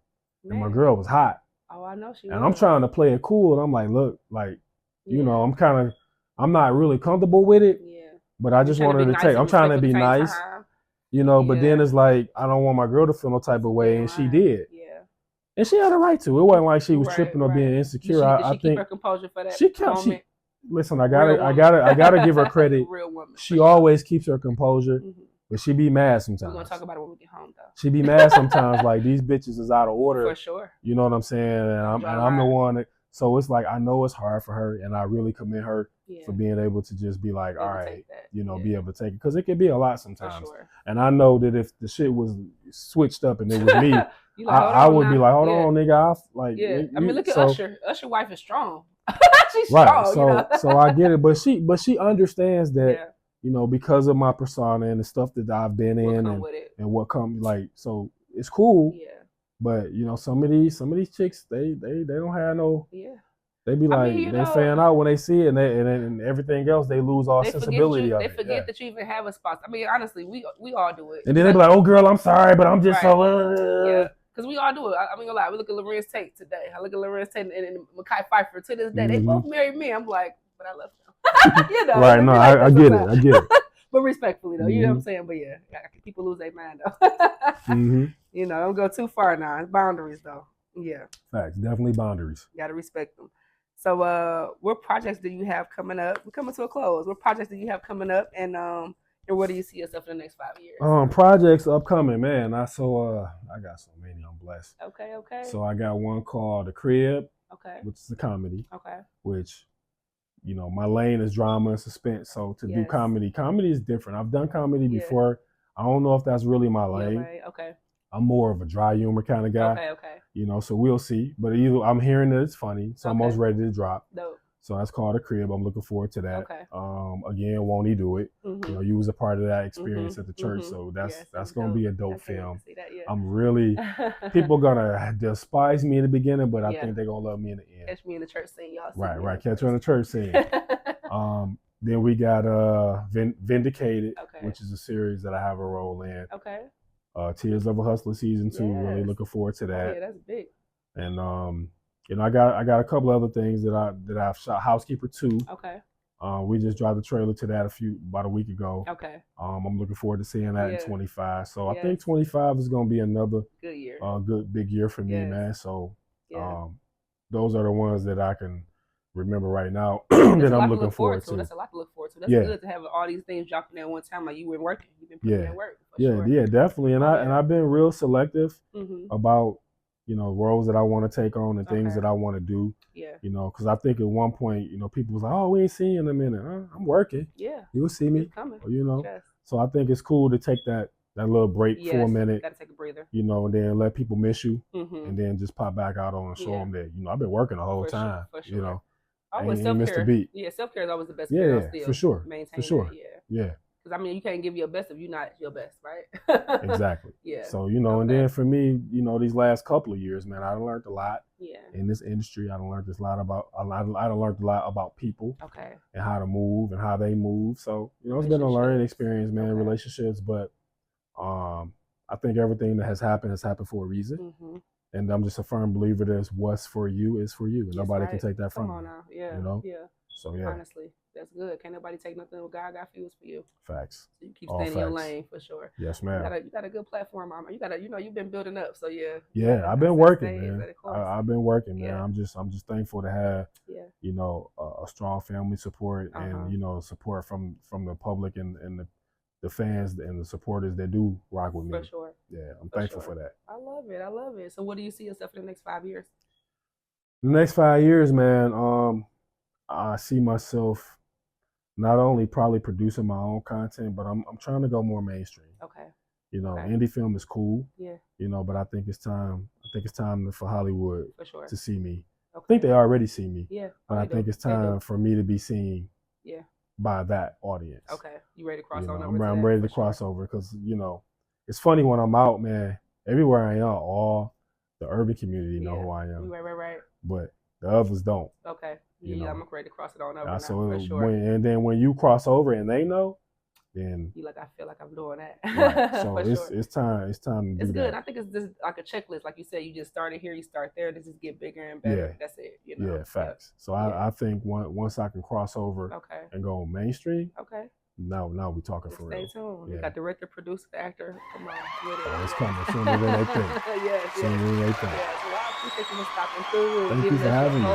Man. And my girl was hot. Oh, I know she was. And I'm trying to play it cool, and I'm like, look, like, I'm not really comfortable with it. Yeah. But I just wanted to take. I'm trying to be nice. But then it's like I don't want my girl to feel no type of way, and she did. Yeah. And she had a right to. It wasn't like she was tripping or being insecure. Did she keep her composure for that moment? Listen, I gotta give her credit. Real woman. She always keeps her composure, but she be mad sometimes. We're gonna talk about it when we get home, though. She be mad sometimes, like these bitches is out of order. For sure. You know what I'm saying? And I'm the one that. So it's like I know it's hard for her, and I really commend her for being able to just be like, all right, be able to take it, because it can be a lot sometimes. For sure. And I know that if the shit was switched up and it was me, I would be like, hold on, nigga, I mean, look at Usher. Usher's wife is strong. She's strong. So I get it, but she understands that because of my persona and the stuff that I've been in and what comes so it's cool. Yeah. But some of these chicks they don't have no. Yeah. They be like they fan out when they see it, and everything else they lose all sensibility of it. They forget that you even have a spot. I mean, honestly, we all do it. And then they be like, "Oh, girl, I'm sorry, but I'm just so." Yeah, because we all do it. I mean, a lot. We look at Lorenz Tate today. I look at Lorenz Tate and Mekhi Phifer to this day. They both married me. I'm like, but I love them. Right? No, I get it. But respectfully, though, you know what I'm saying. But yeah, people lose their mind though. Don't go too far now. It's boundaries, though. Yeah. Facts. Definitely boundaries. You gotta respect them. So, what projects do you have coming up? We're coming to a close. What projects do you have coming up, and where do you see yourself in the next 5 years? Projects upcoming, man. I got so many. I'm blessed. Okay. So I got one called The Crib. Okay. Which is a comedy. Okay. Which, my lane is drama and suspense. So to do comedy is different. I've done comedy before. I don't know if that's really my lane. Right. Okay. I'm more of a dry humor kind of guy. Okay. So we'll see. But either I'm hearing that it's funny, so I'm almost ready to drop. Dope. So that's called The Crib. I'm looking forward to that. Okay. Again, won't he do it? You was a part of that experience at the church, so that's gonna be a dope film. See that, yeah. I'm really people gonna despise me in the beginning, but I think they're gonna love me in the end. Catch me in the church scene, y'all. Right. Catch you in the church scene. Then we got Vindicated, which is a series that I have a role in. Okay. Tears of a Hustler season 2. Really looking forward to that. Yeah, that's big. And I got a couple other things that I've shot. Housekeeper 2. Okay. We just dropped the trailer to that about a week ago. Okay. I'm looking forward to seeing that in 25. So I think 25 is gonna be another good year. Good big year for me, man. So those are the ones that I can remember right now that I'm looking forward to. That's a lot to look forward to. That's good to have all these things dropping at one time. Like you've been putting in work. Yeah, definitely. And I've been real selective about roles that I want to take on and things that I want to do. Yeah. Because I think at one point, people was like, "Oh, we ain't seen you in a minute." I'm working. Yeah. You'll see me. It's coming. Yes. So I think it's cool to take that little break for a minute. Gotta take a breather. And then let people miss you, and then just pop back out on and show them that I've been working the whole time. For sure. Always self-care. Yeah, self-care is always the best. Yeah, for sure. For sure. Yeah. Because you can't give your best if you're not your best, right? Exactly. Yeah. So and then for me, these last couple of years, man, I learned a lot. Yeah. In this industry, I learned a lot about people. Okay. And how to move and how they move. So it's been a learning experience, man. Relationships, but I think everything that has happened for a reason. Mm-hmm. And I'm just a firm believer that what's for you is for you. And nobody can take that from you. Come on now. Yeah. Yeah. So yeah. Honestly, that's good. Can't nobody take nothing what God got for you is for you. Facts. So you keep staying in your lane for sure. Yes, ma'am. You got a good platform, Mama. You got you've been building up. So yeah. Yeah, I've been working, man. I've been working, man. I'm just thankful to have a strong family support and support from the public and the fans and the supporters that do rock with me. For sure. Yeah, I'm thankful for that. I love it. I love it. So what do you see yourself in the next 5 years? The next 5 years, man, I see myself not only probably producing my own content, but I'm trying to go more mainstream. Okay. Indie film is cool. Yeah. But I think it's time for Hollywood to see me. Okay. I think they already see me. Yeah. But I think it's time for me to be seen. Yeah. By that audience. Okay. You ready to cross over? I'm ready to cross over because, it's funny when I'm out, man, everywhere I am, all the urban community know who I am. Right. But the others don't. Okay. I'm ready to cross it on over now, for sure. And then when you cross over and they know, then you I feel like I'm doing that. Right. So it's time to do it's good. that. I think it's just like a checklist. Like you said, you just started here, you start there, this just get bigger and better. Yeah. That's it. Yeah, facts. So I think once I can cross over and go mainstream, now we talking for real. Stay tuned. Yeah. You got director, producer, actor. Come on with it. It's coming sooner than they think. Sooner than they think. Yeah. So I appreciate you for stopping through. Thank you for having me.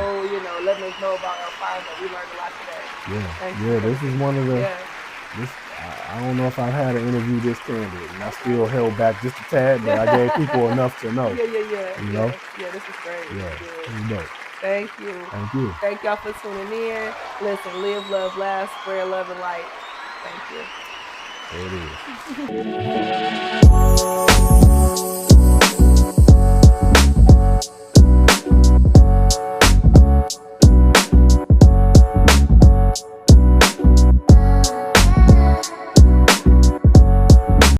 Letting us know about Alphonso. We learned a lot today. Yeah. This is one of the. I don't know if I've had an interview this candid, and I still held back just a tad, but I gave people enough to know. Yeah. Yeah, this is great. Yeah, this is dope. Thank you. Thank you. Thank y'all for tuning in. Listen, live, love, laugh, spread love and light. Thank you. There it is.